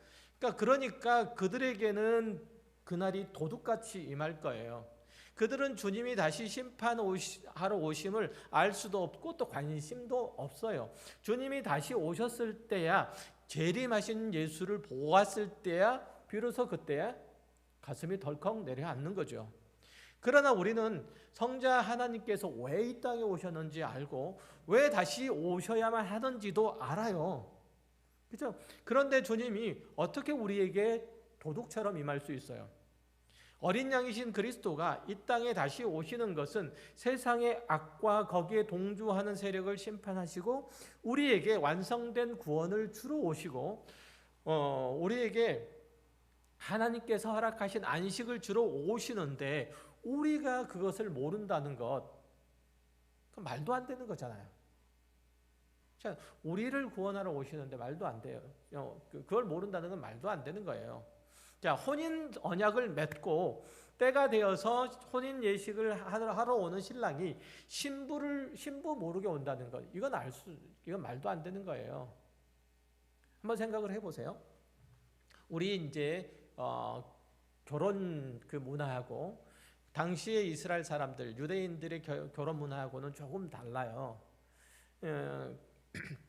그러니까 그들에게는 그날이 도둑같이 임할 거예요. 그들은 주님이 다시 심판하러 오심을 알 수도 없고 또 관심도 없어요. 주님이 다시 오셨을 때야, 재림하신 예수를 보았을 때야 비로소 그때야 가슴이 덜컥 내려앉는 거죠. 그러나 우리는 성자 하나님께서 왜 이 땅에 오셨는지 알고 왜 다시 오셔야만 하는지도 알아요. 그렇죠? 그런데 주님이 어떻게 우리에게 도둑처럼 임할 수 있어요? 어린 양이신 그리스도가 이 땅에 다시 오시는 것은 세상의 악과 거기에 동조하는 세력을 심판하시고 우리에게 완성된 구원을 주러 오시고 우리에게 하나님께서 허락하신 안식을 주러 오시는데 우리가 그것을 모른다는 것, 그건 말도 안 되는 거잖아요. 자, 우리를 구원하러 오시는데 말도 안 돼요. 그걸 모른다는 건 말도 안 되는 거예요. 자, 혼인 언약을 맺고 때가 되어서 혼인 예식을 하러 오는 신랑이 신부 모르게 온다는 것, 이건 말도 안 되는 거예요. 한번 생각을 해보세요. 우리 이제 결혼 그 문화하고 당시의 이스라엘 사람들, 유대인들의 결혼 문화하고는 조금 달라요.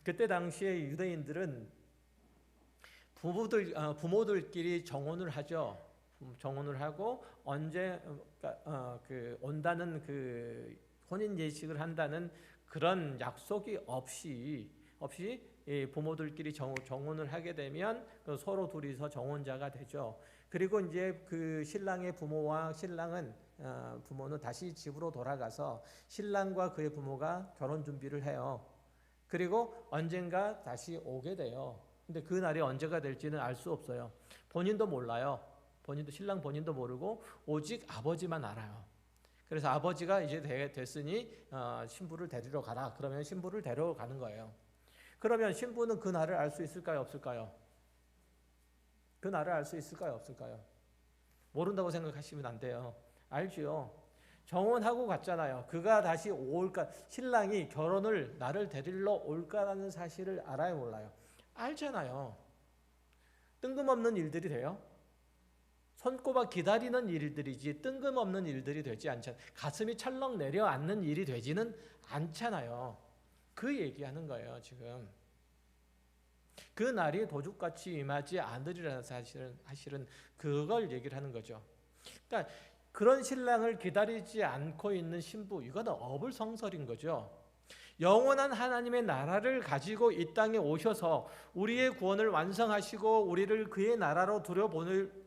그때 당시의 유대인들은 부모들끼리 정혼을 하죠. 정혼을 하고 언제 온다는 그 혼인 예식을 한다는 그런 약속이 없이 부모들끼리 정혼을 하게 되면 서로 둘이서 정혼자가 되죠. 그리고 이제 그 신랑의 부모와 부모는 다시 집으로 돌아가서 신랑과 그의 부모가 결혼 준비를 해요. 그리고 언젠가 다시 오게 돼요. 근데 그 날이 언제가 될지는 알 수 없어요. 본인도 몰라요. 신랑 본인도 모르고 오직 아버지만 알아요. 그래서 아버지가 이제 됐으니 신부를 데리러 가라. 그러면 신부를 데려가는 거예요. 그러면 신부는 그 날을 알 수 있을까요? 없을까요? 그 날을 알 수 있을까요? 없을까요? 모른다고 생각하시면 안 돼요. 알죠. 정혼하고 갔잖아요. 그가 다시 올까, 신랑이 나를 데리러 올까라는 사실을 알아요, 몰라요? 알잖아요. 뜬금없는 일들이 돼요? 손꼽아 기다리는 일들이지 뜬금없는 일들이 되지 않잖아요. 가슴이 철렁 내려앉는 일이 되지는 않잖아요. 그 얘기하는 거예요, 지금. 그 날이 도둑같이 임하지 않으리라는 사실은 그걸 얘기를 하는 거죠. 그러니까 그런 신랑을 기다리지 않고 있는 신부, 이거는 어불성설인 거죠. 영원한 하나님의 나라를 가지고 이 땅에 오셔서 우리의 구원을 완성하시고 우리를 그의 나라로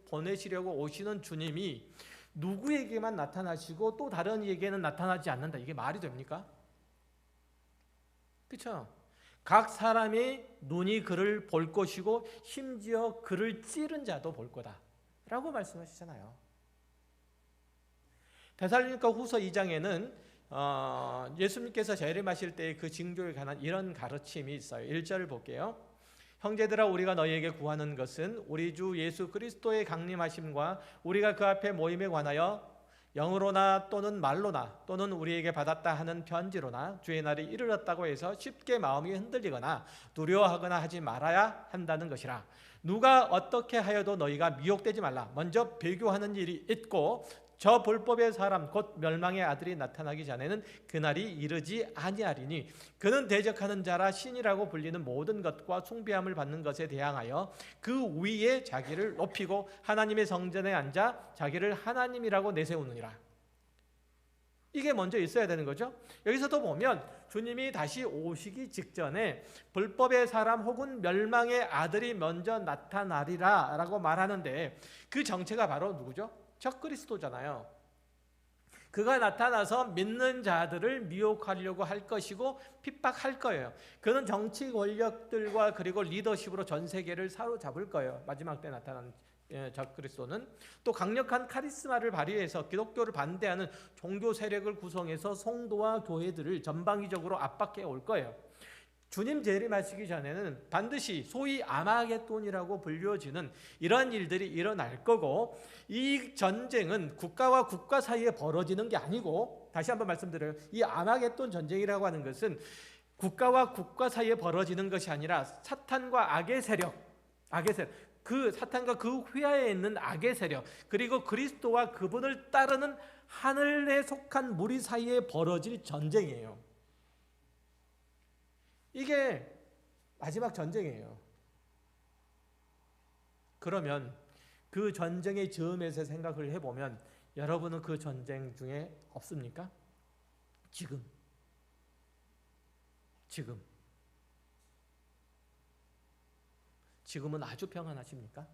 보내시려고 오시는 주님이 누구에게만 나타나시고 또 다른 이에게는 나타나지 않는다. 이게 말이 됩니까? 그렇죠? 각 사람이 눈이 그를 볼 것이고 심지어 그를 찌른 자도 볼 거다 라고 말씀하시잖아요. 데살로니가 후서 2장에는 예수님께서 재림하실 때의 그 징조에 관한 이런 가르침이 있어요. 1절을 볼게요. 형제들아, 우리가 너희에게 구하는 것은 우리 주 예수 그리스도의 강림하심과 우리가 그 앞에 모임에 관하여 영으로나 또는 말로나 또는 우리에게 받았다 하는 편지로나 주의 날이 이르렀다고 해서 쉽게 마음이 흔들리거나 두려워하거나 하지 말아야 한다는 것이라. 누가 어떻게 하여도 너희가 미혹되지 말라. 먼저 배교하는 일이 있고 저 불법의 사람 곧 멸망의 아들이 나타나기 전에는 그날이 이르지 아니하리니 그는 대적하는 자라 신이라고 불리는 모든 것과 숭배함을 받는 것에 대항하여 그 위에 자기를 높이고 하나님의 성전에 앉아 자기를 하나님이라고 내세우느니라. 이게 먼저 있어야 되는 거죠. 여기서도 보면 주님이 다시 오시기 직전에 불법의 사람 혹은 멸망의 아들이 먼저 나타나리라 라고 말하는데 그 정체가 바로 누구죠? 적그리스도잖아요. 그가 나타나서 믿는 자들을 미혹하려고 할 것이고 핍박할 거예요. 그는 정치 권력들과 그리고 리더십으로 전 세계를 사로잡을 거예요. 마지막 때 나타난 적그리스도는 또 강력한 카리스마를 발휘해서 기독교를 반대하는 종교 세력을 구성해서 성도와 교회들을 전방위적으로 압박해 올 거예요. 주님 재림하시기 전에는 반드시 소위 아마겟돈이라고 불려지는 이러한 일들이 일어날 거고, 이 전쟁은 국가와 국가 사이에 벌어지는 게 아니고, 다시 한번 말씀드려요. 이 아마겟돈 전쟁이라고 하는 것은 국가와 국가 사이에 벌어지는 것이 아니라 사탄과 악의 세력, 그 사탄과 그 휘하에 있는 악의 세력, 그리고 그리스도와 그분을 따르는 하늘에 속한 무리 사이에 벌어질 전쟁이에요. 이게 마지막 전쟁이에요. 그러면 그 전쟁의 즈음에서 생각을 해보면 여러분은 그 전쟁 중에 없습니까? 지금은 아주 평안하십니까?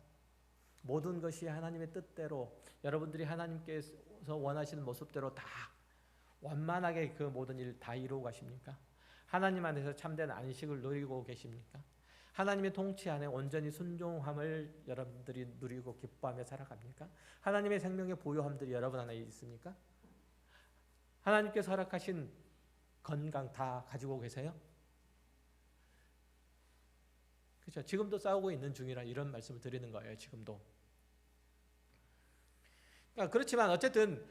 모든 것이 하나님의 뜻대로, 여러분들이 하나님께서 원하시는 모습대로 다 완만하게 그 모든 일 다 이루어 가십니까? 하나님 안에서 참된 안식을 누리고 계십니까? 하나님의 통치 안에 온전히 순종함을 여러분들이 누리고 기뻐하며 살아갑니까? 하나님의 생명의 보유함들이 여러분 안에 있습니까? 하나님께서 허락하신 건강 다 가지고 계세요? 그렇죠? 지금도 싸우고 있는 중이라 이런 말씀을 드리는 거예요. 지금도. 그렇지만 어쨌든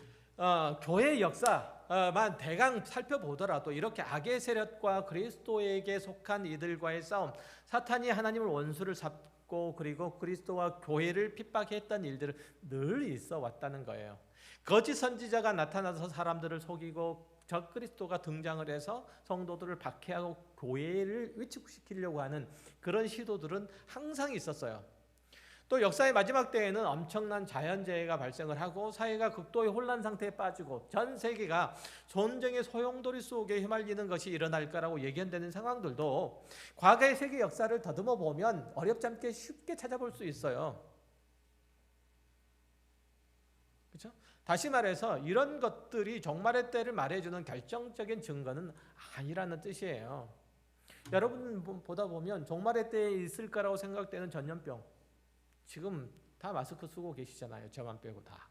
교회의 역사, 역사만 대강 살펴보더라도 이렇게 악의 세력과 그리스도에게 속한 이들과의 싸움, 사탄이 하나님을 원수를 삼고 그리고 그리스도와 교회를 핍박했던 일들은 늘 있어 왔다는 거예요. 거짓 선지자가 나타나서 사람들을 속이고 적그리스도가 등장을 해서 성도들을 박해하고 교회를 위축시키려고 하는 그런 시도들은 항상 있었어요. 또 역사의 마지막 때에는 엄청난 자연재해가 발생을 하고 사회가 극도의 혼란 상태에 빠지고 전 세계가 전쟁의 소용돌이 속에 휘말리는 것이 일어날 거라고 예견되는 상황들도 과거의 세계 역사를 더듬어 보면 어렵지 않게 쉽게 찾아볼 수 있어요. 그렇죠? 다시 말해서 이런 것들이 종말의 때를 말해주는 결정적인 증거는 아니라는 뜻이에요. 여러분 보다 보면 종말의 때에 있을 거라고 생각되는 전염병, 지금 다 마스크 쓰고 계시잖아요. 저만 빼고 다.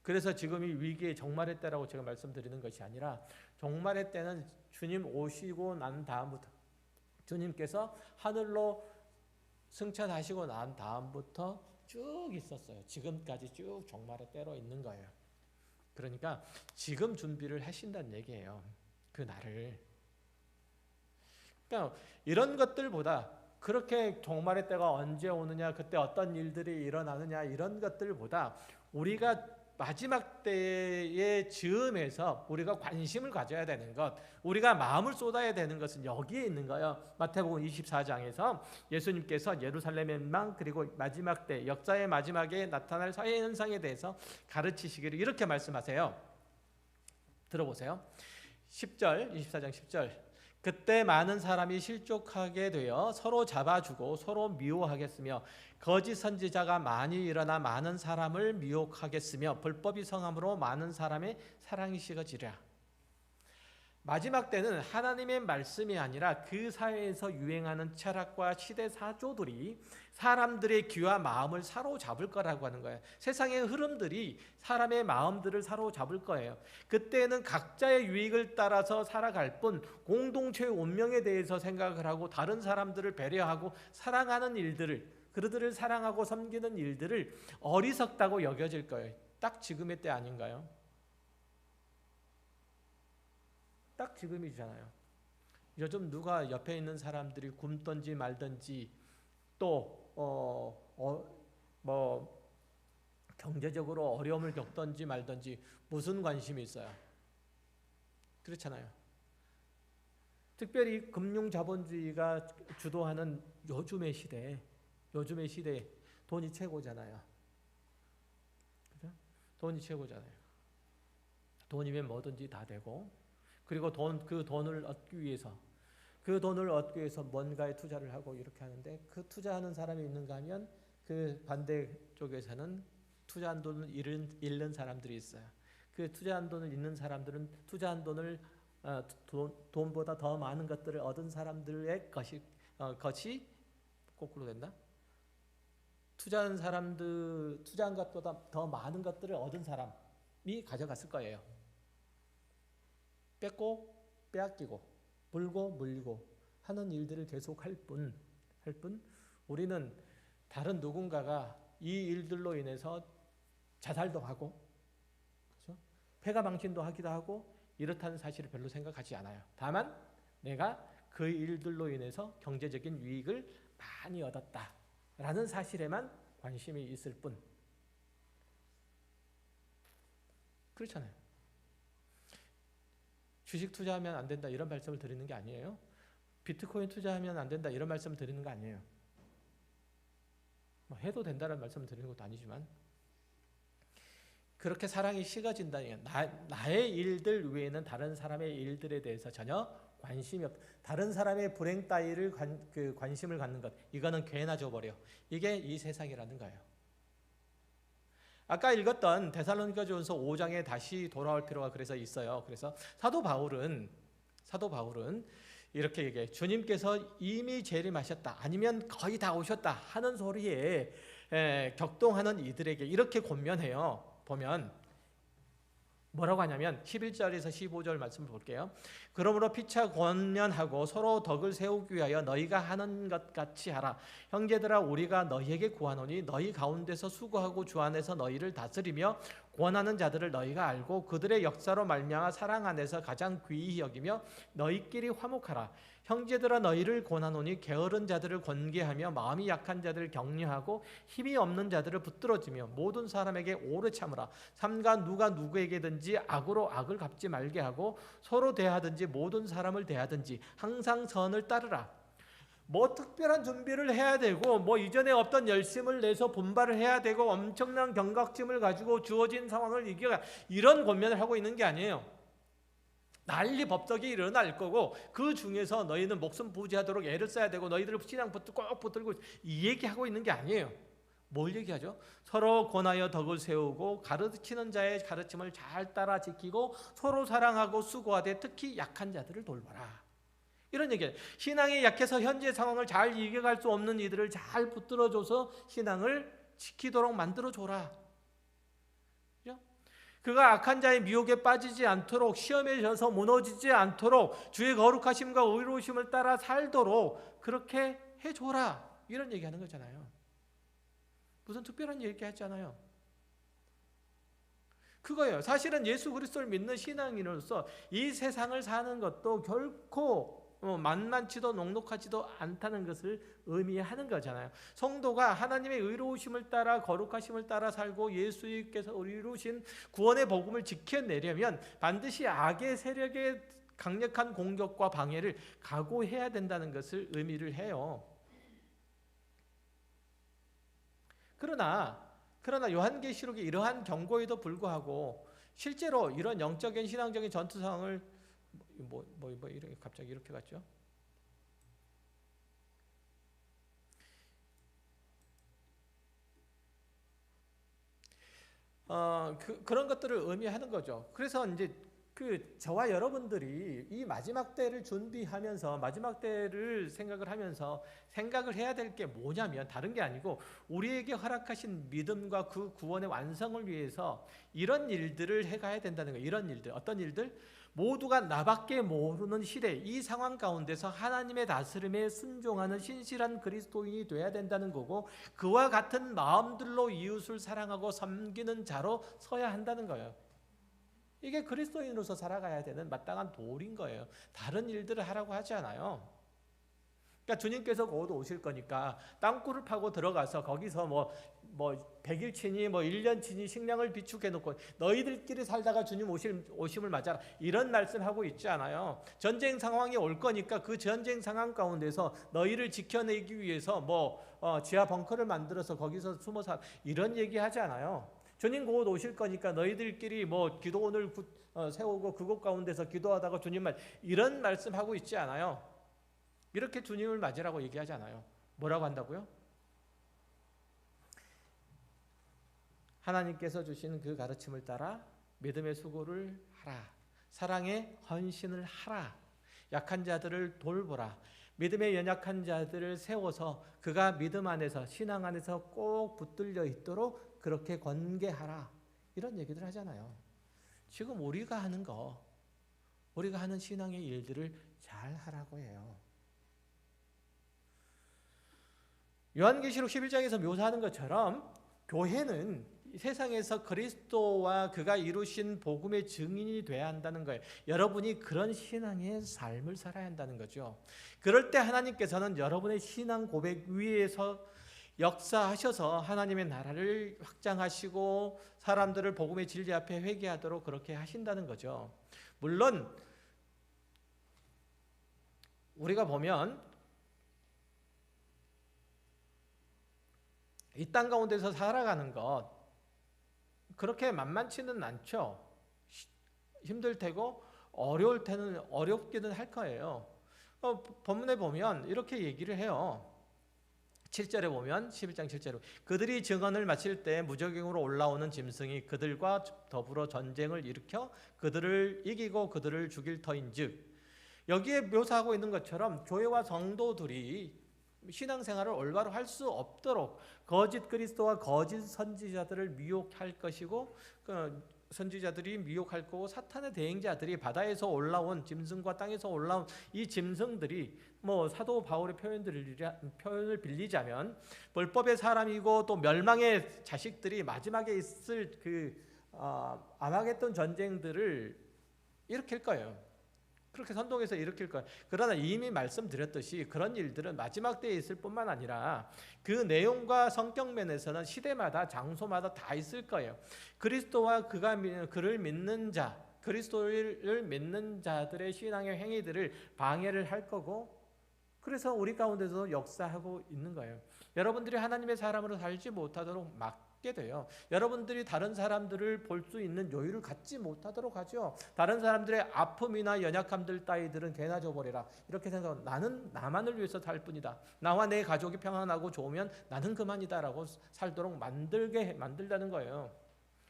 그래서 지금이 위기의 종말의 때라고 제가 말씀드리는 것이 아니라 종말의 때는 주님 오시고 난 다음부터, 주님께서 하늘로 승천하시고 난 다음부터 쭉 있었어요. 지금까지 쭉 종말의 때로 있는 거예요. 그러니까 지금 준비를 하신다는 얘기예요. 그 날을. 그러니까 이런 것들보다 그렇게 종말의 때가 언제 오느냐, 그때 어떤 일들이 일어나느냐 이런 것들보다 우리가 마지막 때의 즈음에서 우리가 관심을 가져야 되는 것, 우리가 마음을 쏟아야 되는 것은 여기에 있는 거예요. 마태복음 24장에서 예수님께서 예루살렘만 그리고 마지막 때 역사의 마지막에 나타날 사회 현상에 대해서 가르치시기를 이렇게 말씀하세요. 들어보세요. 10절, 24장 10절. 그때 많은 사람이 실족하게 되어 서로 잡아주고 서로 미워하겠으며 거짓 선지자가 많이 일어나 많은 사람을 미혹하겠으며 불법이 성함으로 많은 사람의 사랑이 식어지랴. 마지막 때는 하나님의 말씀이 아니라 그 사회에서 유행하는 철학과 시대 사조들이 사람들의 귀와 마음을 사로잡을 거라고 하는 거예요. 세상의 흐름들이 사람의 마음들을 사로잡을 거예요. 그때는 각자의 유익을 따라서 살아갈 뿐 공동체의 운명에 대해서 생각을 하고 다른 사람들을 배려하고 사랑하는 일들을, 그들을 사랑하고 섬기는 일들을 어리석다고 여겨질 거예요. 딱 지금의 때 아닌가요? 딱 지금이잖아요. 요즘 누가 옆에 있는 사람들이 굶든지 말든지 또 경제적으로 어려움을 겪든지 말든지 무슨 관심이 있어요? 그렇잖아요. 특별히 금융자본주의가 주도하는 요즘의 시대에 돈이 최고잖아요. 그죠? 돈이 최고잖아요. 돈이면 뭐든지 다 되고, 그리고 그 돈을 얻기 위해서 뭔가에 투자를 하고 이렇게 하는데, 그 투자하는 사람이 있는가 하면 그 반대 쪽에서는 투자한 돈을 잃는 사람들이 있어요. 그 투자한 돈을 잃는 사람들은 투자한 돈을 돈보다 더 많은 것들을 얻은 사람들의 것이 거꾸로 된다. 투자한 것보다 더 많은 것들을 얻은 사람이 가져갔을 거예요. 뺏고 빼앗기고 물고 물리고 하는 일들을 계속 할 뿐 우리는 다른 누군가가 이 일들로 인해서 자살도 하고, 그렇죠? 폐가망신도 하기도 하고 이렇다는 사실을 별로 생각하지 않아요. 다만 내가 그 일들로 인해서 경제적인 유익을 많이 얻었다라는 사실에만 관심이 있을 뿐. 그렇잖아요. 주식 투자하면 안 된다 이런 말씀을 드리는 게 아니에요. 비트코인 투자하면 안 된다 이런 말씀을 드리는 거 아니에요. 해도 된다는 말씀을 드리는 것도 아니지만, 그렇게 사랑이 식어진다는 게 나의 일들 외에는 다른 사람의 일들에 대해서 전혀 관심이 없다. 다른 사람의 불행 따위를 관심을 갖는 것, 이거는 개나 줘버려. 이게 이 세상이라는 거예요. 아까 읽었던 데살로니가전서 5장에 다시 돌아올 필요가 그래서 있어요. 그래서 사도 바울은 이렇게 얘기해요. 주님께서 이미 재림하셨다, 아니면 거의 다 오셨다 하는 소리에 격동하는 이들에게 이렇게 권면해요. 보면 뭐라고 하냐면 11절에서 15절 말씀을 볼게요. 그러므로 피차 권면하고 서로 덕을 세우기 위하여 너희가 하는 것 같이 하라. 형제들아, 우리가 너희에게 구하노니 너희 가운데서 수고하고 주 안에서 너희를 다스리며 권하는 자들을 너희가 알고 그들의 역사로 말미암아 사랑 안에서 가장 귀히 여기며 너희끼리 화목하라. 형제들아 너희를 권하노니 게으른 자들을 권계하며 마음이 약한 자들을 격려하고 힘이 없는 자들을 붙들어주며 모든 사람에게 오래 참으라. 삼가 누가 누구에게든지 악으로 악을 갚지 말게 하고 서로 대하든지 모든 사람을 대하든지 항상 선을 따르라. 뭐 특별한 준비를 해야 되고 뭐 이전에 없던 열심을 내서 분발을 해야 되고 엄청난 경각심을 가지고 주어진 상황을 이겨가 이런 권면을 하고 있는 게 아니에요. 난리 법석이 일어날 거고 그 중에서 너희는 목숨 부지하도록 애를 써야 되고 너희들 신앙 꼭 붙들고 이 얘기하고 있는 게 아니에요. 뭘 얘기하죠? 서로 권하여 덕을 세우고 가르치는 자의 가르침을 잘 따라 지키고 서로 사랑하고 수고하되 특히 약한 자들을 돌봐라. 이런 얘기예요. 신앙이 약해서 현재 상황을 잘 이겨갈 수 없는 이들을 잘 붙들어줘서 신앙을 지키도록 만들어줘라. 그가 악한 자의 미혹에 빠지지 않도록 시험에 져서 무너지지 않도록 주의 거룩하심과 의로우심을 따라 살도록 그렇게 해줘라. 이런 얘기하는 거잖아요. 무슨 특별한 얘기하잖아요. 그거예요. 사실은 예수 그리스도를 믿는 신앙인으로서 이 세상을 사는 것도 결코 만만치도 녹록하지도 않다는 것을 의미하는 거잖아요. 성도가 하나님의 의로우심을 따라 거룩하심을 따라 살고 예수님께서 이루신 구원의 복음을 지켜내려면 반드시 악의 세력의 강력한 공격과 방해를 각오해야 된다는 것을 의미를 해요. 그러나 요한계시록의 이러한 경고에도 불구하고 실제로 이런 영적인 신앙적인 전투 상황을 이렇게 갑자기 이렇게 갔죠? 그런 것들을 의미하는 거죠. 그래서 이제 저와 여러분들이 이 마지막 때를 준비하면서 마지막 때를 생각을 하면서 생각을 해야 될 게 뭐냐면 다른 게 아니고 우리에게 허락하신 믿음과 그 구원의 완성을 위해서 이런 일들을 해가야 된다는 거예요. 이런 일들, 어떤 일들? 모두가 나밖에 모르는 시대, 이 상황 가운데서 하나님의 다스림에 순종하는 신실한 그리스도인이 돼야 된다는 거고 그와 같은 마음들로 이웃을 사랑하고 섬기는 자로 서야 한다는 거예요. 이게 그리스도인으로서 살아가야 되는 마땅한 도리인 거예요. 다른 일들을 하라고 하지 않아요. 그러니까 주님께서 곧 오실 거니까 땅굴을 파고 들어가서 거기서 뭐 100일치니 1년치니 식량을 비축해 놓고 너희들끼리 살다가 주님 오심을 맞아라 이런 말씀하고 있지 않아요. 전쟁 상황이 올 거니까 그 전쟁 상황 가운데서 너희를 지켜내기 위해서 지하 벙커를 만들어서 거기서 숨어 살 이런 얘기하지 않아요. 주님 곧 오실 거니까 너희들끼리 기도원을 세우고 그곳 가운데서 기도하다가 주님 이런 말씀하고 있지 않아요. 이렇게 주님을 맞으라고 얘기하지 않아요. 뭐라고 한다고요? 하나님께서 주신 그 가르침을 따라 믿음의 수고를 하라. 사랑의 헌신을 하라. 약한 자들을 돌보라. 믿음의 연약한 자들을 세워서 그가 믿음 안에서 신앙 안에서 꼭 붙들려 있도록 그렇게 권계하라. 이런 얘기들 하잖아요. 지금 우리가 하는 신앙의 일들을 잘 하라고 해요. 요한계시록 11장에서 묘사하는 것처럼 교회는 세상에서 그리스도와 그가 이루신 복음의 증인이 돼야 한다는 거예요. 여러분이 그런 신앙의 삶을 살아야 한다는 거죠. 그럴 때 하나님께서는 여러분의 신앙 고백 위에서 역사하셔서 하나님의 나라를 확장하시고 사람들을 복음의 진리 앞에 회개하도록 그렇게 하신다는 거죠. 물론 우리가 보면 이 땅 가운데서 살아가는 것 그렇게 만만치는 않죠. 힘들 테고 어려울 때는 어렵기는 할 거예요. 본문에 보면 이렇게 얘기를 해요. 7절에 보면 11장 7절에 그들이 증언을 마칠 때 무저갱으로 올라오는 짐승이 그들과 더불어 전쟁을 일으켜 그들을 이기고 그들을 죽일 터인즉 여기에 묘사하고 있는 것처럼 교회와 성도들이 신앙생활을 올바로 할 수 없도록 거짓 그리스도와 거짓 선지자들을 미혹할 것이고 선지자들이 미혹할 거고 사탄의 대행자들이 바다에서 올라온 짐승과 땅에서 올라온 이 짐승들이 사도 바울의 표현을 빌리자면 불법의 사람이고 또 멸망의 자식들이 마지막에 있을 그 아마겟돈 전쟁들을 일으킬 거예요. 그렇게 선동해서 일으킬 거예요. 그러나 이미 말씀드렸듯이 그런 일들은 마지막 때에 있을 뿐만 아니라 그 내용과 성격 면에서는 시대마다 장소마다 다 있을 거예요. 그리스도와 그를 믿는 자, 그리스도를 믿는 자들의 신앙의 행위들을 방해를 할 거고, 그래서 우리 가운데서 역사하고 있는 거예요. 여러분들이 하나님의 사람으로 살지 못하도록 막게 돼요. 여러분들이 다른 사람들을 볼 수 있는 여유를 갖지 못하도록 하죠. 다른 사람들의 아픔이나 연약함들 따위들은 개나 줘버리라, 이렇게 생각하고 나는 나만을 위해서 살 뿐이다, 나와 내 가족이 평안하고 좋으면 나는 그만이다라고 살도록 만들다는 거예요.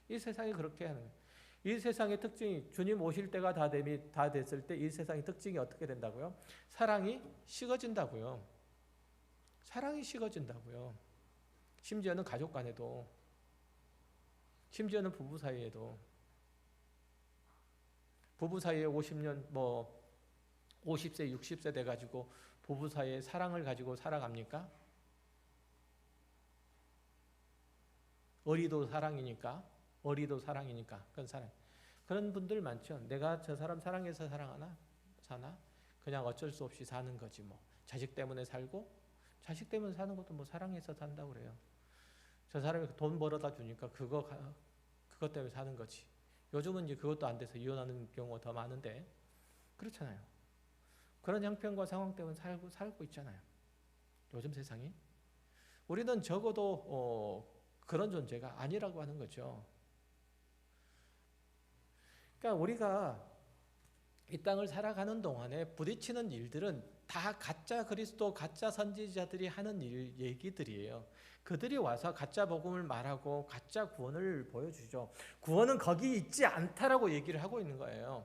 이 세상이 그렇게 하는 거예요. 이 세상의 특징이, 주님 오실 때가 다 됐을 때 이 세상의 특징이 어떻게 된다고요? 사랑이 식어진다고요. 사랑이 식어진다고요. 심지어는 가족 간에도, 심지어는 부부 사이에도. 부부 사이에 50년 50세 60세 돼가지고 부부 사이에 사랑을 가지고 살아갑니까? 어리도 사랑이니까 그건 사랑. 그런 분들 많죠. 내가 저 사람 사랑해서 사나? 그냥 어쩔 수 없이 사는 거지 뭐. 자식 때문에 살고, 자식 때문에 사는 것도 뭐 사랑해서 산다고 그래요. 저 사람이 돈 벌어다 주니까 그것 때문에 사는 거지. 요즘은 이제 그것도 안 돼서 이혼하는 경우가 더 많은데, 그렇잖아요. 그런 형편과 상황 때문에 살고 있잖아요. 요즘 세상이. 우리는 적어도 그런 존재가 아니라고 하는 거죠. 그러니까 우리가 이 땅을 살아가는 동안에 부딪히는 일들은 다 가짜 그리스도, 가짜 선지자들이 하는 얘기들이에요. 그들이 와서 가짜 복음을 말하고 가짜 구원을 보여주죠. 구원은 거기 있지 않다라고 얘기를 하고 있는 거예요.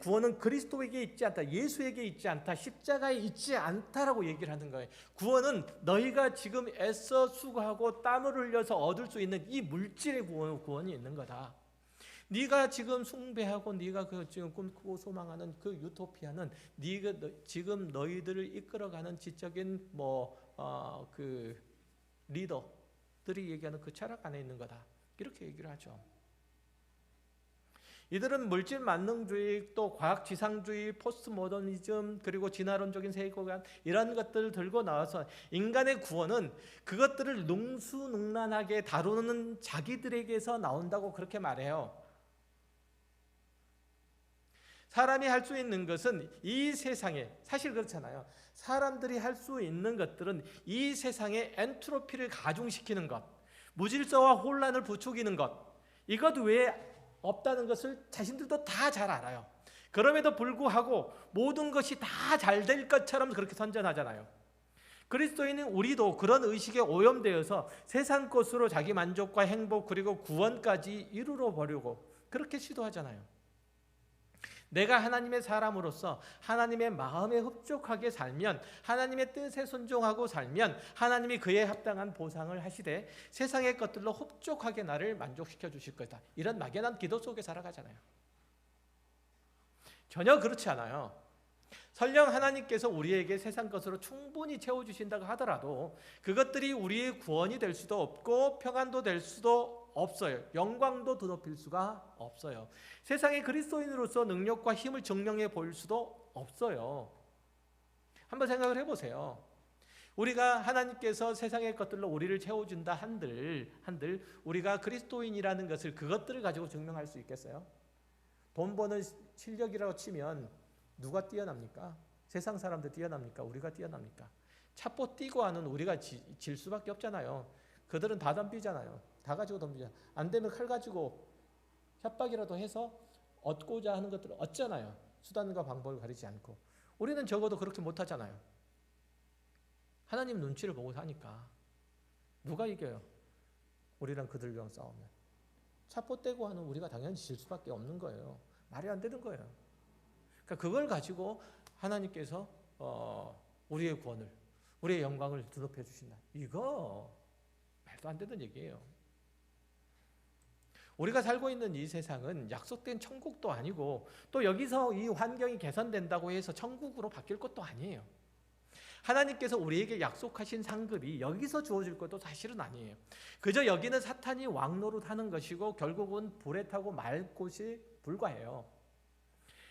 구원은 그리스도에게 있지 않다, 예수에게 있지 않다, 십자가에 있지 않다라고 얘기를 하는 거예요. 구원은 너희가 지금 애써 수고하고 땀을 흘려서 얻을 수 있는 이 물질의 구원이 있는 거다. 네가 지금 숭배하고 네가 지금 꿈꾸고 소망하는 그 유토피아는 지금 너희들을 이끌어가는 지적인 그 리더들이 얘기하는 그 철학 안에 있는 거다, 이렇게 얘기를 하죠. 이들은 물질 만능주의, 또 과학지상주의, 포스트모더니즘, 그리고 진화론적인 세계관, 이런 것들을 들고 나와서 인간의 구원은 그것들을 능수능란하게 다루는 자기들에게서 나온다고 그렇게 말해요. 사람이 할 수 있는 것은 이 세상에, 사실 그렇잖아요. 사람들이 할 수 있는 것들은 이 세상에 엔트로피를 가중시키는 것, 무질서와 혼란을 부추기는 것, 이것 외에 없다는 것을 자신들도 다 잘 알아요. 그럼에도 불구하고 모든 것이 다 잘 될 것처럼 그렇게 선전하잖아요. 그리스도인은 우리도 그런 의식에 오염되어서 세상 것으로 자기 만족과 행복 그리고 구원까지 이루어 보려고 그렇게 시도하잖아요. 내가 하나님의 사람으로서 하나님의 마음에 흡족하게 살면, 하나님의 뜻에 순종하고 살면 하나님이 그에 합당한 보상을 하시되 세상의 것들로 흡족하게 나를 만족시켜 주실 거다, 이런 막연한 기도 속에 살아가잖아요. 전혀 그렇지 않아요. 설령 하나님께서 우리에게 세상 것으로 충분히 채워주신다고 하더라도 그것들이 우리의 구원이 될 수도 없고 평안도 될 수도 없어요. 영광도 드높일 수가 없어요. 세상의 그리스도인으로서 능력과 힘을 증명해 보일 수도 없어요. 한번 생각을 해보세요. 우리가 하나님께서 세상의 것들로 우리를 채워준다 한들 우리가 그리스도인이라는 것을, 그것들을 가지고 증명할 수 있겠어요? 돈 버는 실력이라고 치면 누가 뛰어납니까? 세상 사람들 뛰어납니까? 우리가 뛰어납니까? 차포 뛰고 하는 우리가 질 수밖에 없잖아요. 그들은 다 덤비잖아요. 다 가지고 덤비잖아요. 안 되면 칼 가지고 협박이라도 해서 얻고자 하는 것들을 얻잖아요. 수단과 방법을 가리지 않고. 우리는 적어도 그렇게 못하잖아요. 하나님 눈치를 보고 사니까. 누가 이겨요? 우리랑 그들과 싸우면. 차포 떼고 하는 우리가 당연히 질 수밖에 없는 거예요. 말이 안 되는 거예요. 그러니까 그걸 가지고 하나님께서 우리의 구원을, 우리의 영광을 드높여 주신다. 이거 말도 안 되는 얘기예요. 우리가 살고 있는 이 세상은 약속된 천국도 아니고, 또 여기서 이 환경이 개선된다고 해서 천국으로 바뀔 것도 아니에요. 하나님께서 우리에게 약속하신 상급이 여기서 주어질 것도 사실은 아니에요. 그저 여기는 사탄이 왕노릇하는 것이고 결국은 불에 타고 말 곳이 불과해요.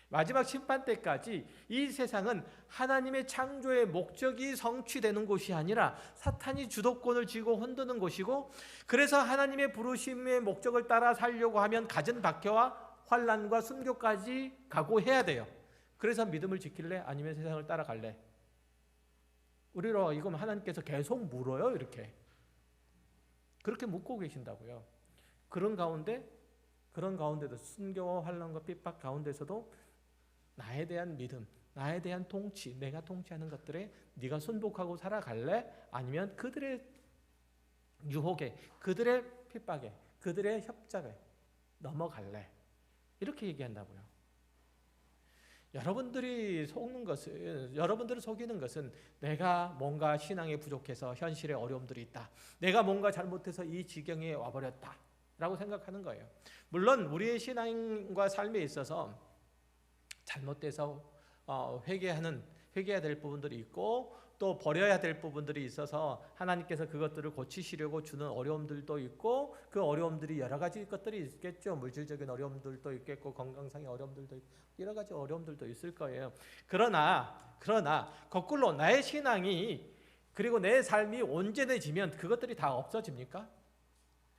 마지막 심판 때까지 이 세상은 하나님의 창조의 목적이 성취되는 곳이 아니라 사탄이 주도권을 쥐고 흔드는 곳이고, 그래서 하나님의 부르심의 목적을 따라 살려고 하면 갖은 박해와 환난과 순교까지 각오해야 돼요. 그래서 믿음을 지킬래? 아니면 세상을 따라갈래? 우리로 이거 하나님께서 계속 물어요. 이렇게 그렇게 묻고 계신다고요. 그런 가운데도 순교와 환난과 핍박 가운데서도 나에 대한 믿음, 나에 대한 통치, 내가 통치하는 것들에 네가 순복하고 살아갈래? 아니면 그들의 유혹에, 그들의 핍박에, 그들의 협작에 넘어갈래? 이렇게 얘기한다고요. 여러분들을 속이는 것은 내가 뭔가 신앙에 부족해서 현실에 어려움들이 있다, 내가 뭔가 잘못해서 이 지경에 와버렸다 라고 생각하는 거예요. 물론 우리의 신앙과 삶에 있어서 잘못돼서 회개해야 될 부분들이 있고 또 버려야 될 부분들이 있어서 하나님께서 그것들을 고치시려고 주는 어려움들도 있고, 그 어려움들이 여러 가지 것들이 있겠죠. 물질적인 어려움들도 있겠고 건강상의 어려움들도 있고 여러 가지 어려움들도 있을 거예요. 그러나 거꾸로 나의 신앙이 그리고 내 삶이 온전해지면 그것들이 다 없어집니까?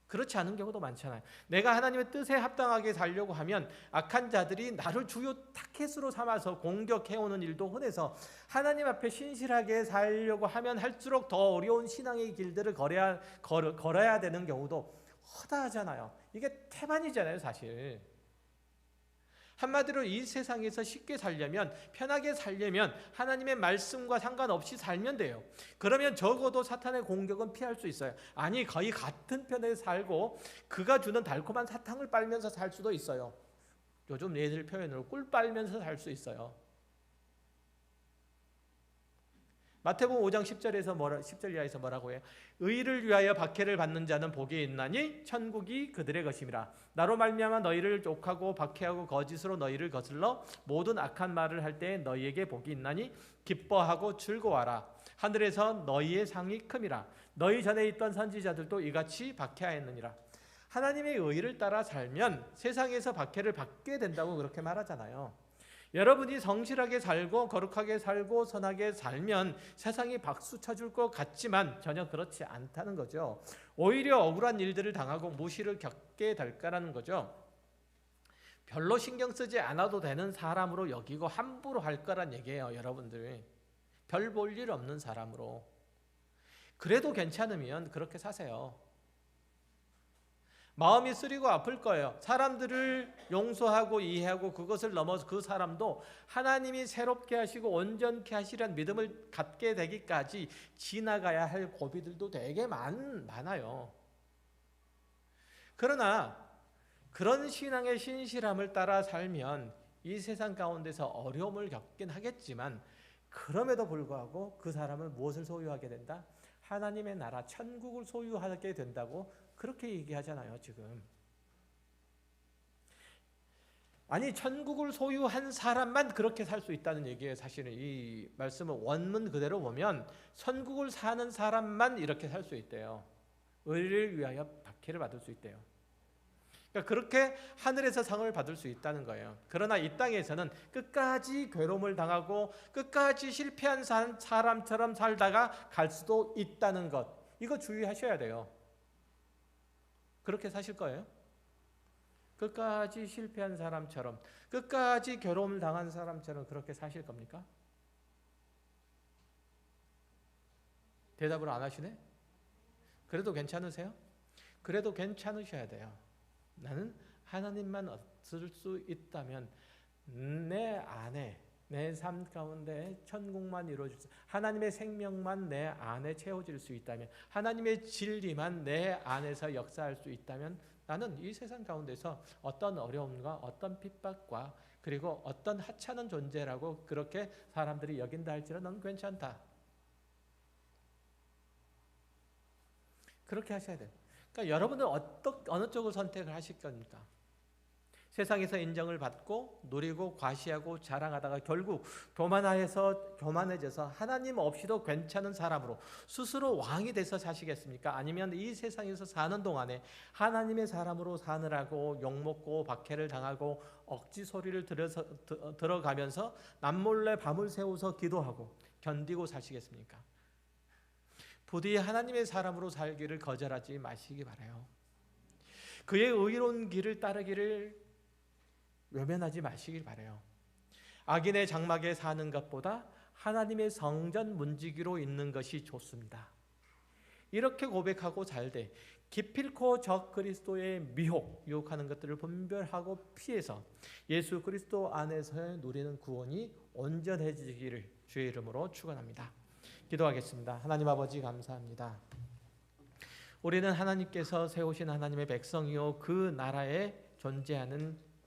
그렇지 않은 경우도 많잖아요. 내가 하나님의 뜻에 합당하게 살려고 하면 악한 자들이 나를 주요 타겟으로 삼아서 공격해오는 일도 흔해서 하나님 앞에 신실하게 살려고 하면 할수록 더 어려운 신앙의 길들을 걸어야 되는 경우도 허다하잖아요. 이게 태반이잖아요, 사실. 한마디로 이 세상에서 쉽게 살려면, 편하게 살려면 하나님의 말씀과 상관없이 살면 돼요. 그러면 적어도 사탄의 공격은 피할 수 있어요. 아니, 거의 같은 편에 살고 그가 주는 달콤한 사탕을 빨면서 살 수도 있어요. 요즘 얘들 표현으로 꿀 빨면서 살 수 있어요. 마태복음 5장 10절 이하에서 뭐라고 해요? 의를 위하여 박해를 받는 자는 복이 있나니 천국이 그들의 것임이라. 나로 말미암아 너희를 욕하고 박해하고 거짓으로 너희를 거슬러 모든 악한 말을 할 때 너희에게 복이 있나니 기뻐하고 즐거워하라. 하늘에서 너희의 상이 큼이라. 너희 전에 있던 선지자들도 이같이 박해하였느니라. 하나님의 의를 따라 살면 세상에서 박해를 받게 된다고 그렇게 말하잖아요. 여러분이 성실하게 살고 거룩하게 살고 선하게 살면 세상이 박수 쳐줄 것 같지만 전혀 그렇지 않다는 거죠. 오히려 억울한 일들을 당하고 무시를 겪게 될 거라는 거죠. 별로 신경 쓰지 않아도 되는 사람으로 여기고 함부로 할 거란 얘기예요. 여러분들 별 볼 일 없는 사람으로. 그래도 괜찮으면 그렇게 사세요. 마음이 쓰리고 아플 거예요. 사람들을 용서하고 이해하고 그것을 넘어서 그 사람도 하나님이 새롭게 하시고 온전케 하시라는 믿음을 갖게 되기까지 지나가야 할 고비들도 되게 많아요. 그러나 그런 신앙의 신실함을 따라 살면 이 세상 가운데서 어려움을 겪긴 하겠지만, 그럼에도 불구하고 그 사람은 무엇을 소유하게 된다? 하나님의 나라 천국을 소유하게 된다고 그렇게 얘기하잖아요, 지금. 아니, 천국을 소유한 사람만 그렇게 살 수 있다는 얘기예요. 사실은 이 말씀을 원문 그대로 보면 천국을 사는 사람만 이렇게 살 수 있대요. 의를 위하여 박해를 받을 수 있대요. 그러니까 그렇게 하늘에서 상을 받을 수 있다는 거예요. 그러나 이 땅에서는 끝까지 괴로움을 당하고 끝까지 실패한 사람처럼 살다가 갈 수도 있다는 것, 이거 주의하셔야 돼요. 그렇게 사실 거예요? 끝까지 실패한 사람처럼, 끝까지 괴로움을 당한 사람처럼 그렇게 사실 겁니까? 대답을 안 하시네? 그래도 괜찮으세요? 그래도 괜찮으셔야 돼요. 나는 하나님만 얻을 수 있다면 내 안에, 내 삶 가운데 천국만 이루어질 수, 하나님의 생명만 내 안에 채워질 수 있다면, 하나님의 진리만 내 안에서 역사할 수 있다면 나는 이 세상 가운데서 어떤 어려움과 어떤 핍박과 그리고 어떤 하찮은 존재라고 그렇게 사람들이 여긴다 할지라도 넌 괜찮다. 그렇게 하셔야 돼요. 그러니까 여러분은 어느 쪽을 선택을 하실 겁니까? 세상에서 인정을 받고 누리고 과시하고 자랑하다가 결국 교만해져서 하나님 없이도 괜찮은 사람으로 스스로 왕이 돼서 사시겠습니까? 아니면 이 세상에서 사는 동안에 하나님의 사람으로 사느라고 욕먹고 박해를 당하고 억지 소리를 들어가면서 남몰래 밤을 새워서 기도하고 견디고 사시겠습니까? 부디 하나님의 사람으로 살기를 거절하지 마시기 바라요. 그의 의로운 길을 따르기를 외면하지 마시길 바라요. 악인의 장막에 사는 것보다 하나님의 성전 문지기로 있는 것이 좋습니다. 이렇게 고백하고 살 때 기필코 적 그리스도의 유혹하는 것들을 분별하고 피해서 예수 그리스도 안에서 누리는 구원이 온전해지기를 주의 이름으로 축원합니다. 기도하겠습니다. 하나님 아버지 감사합니다. 우리는 하나님께서 세우신 하나님의 백성이요 그 나라에 존재하는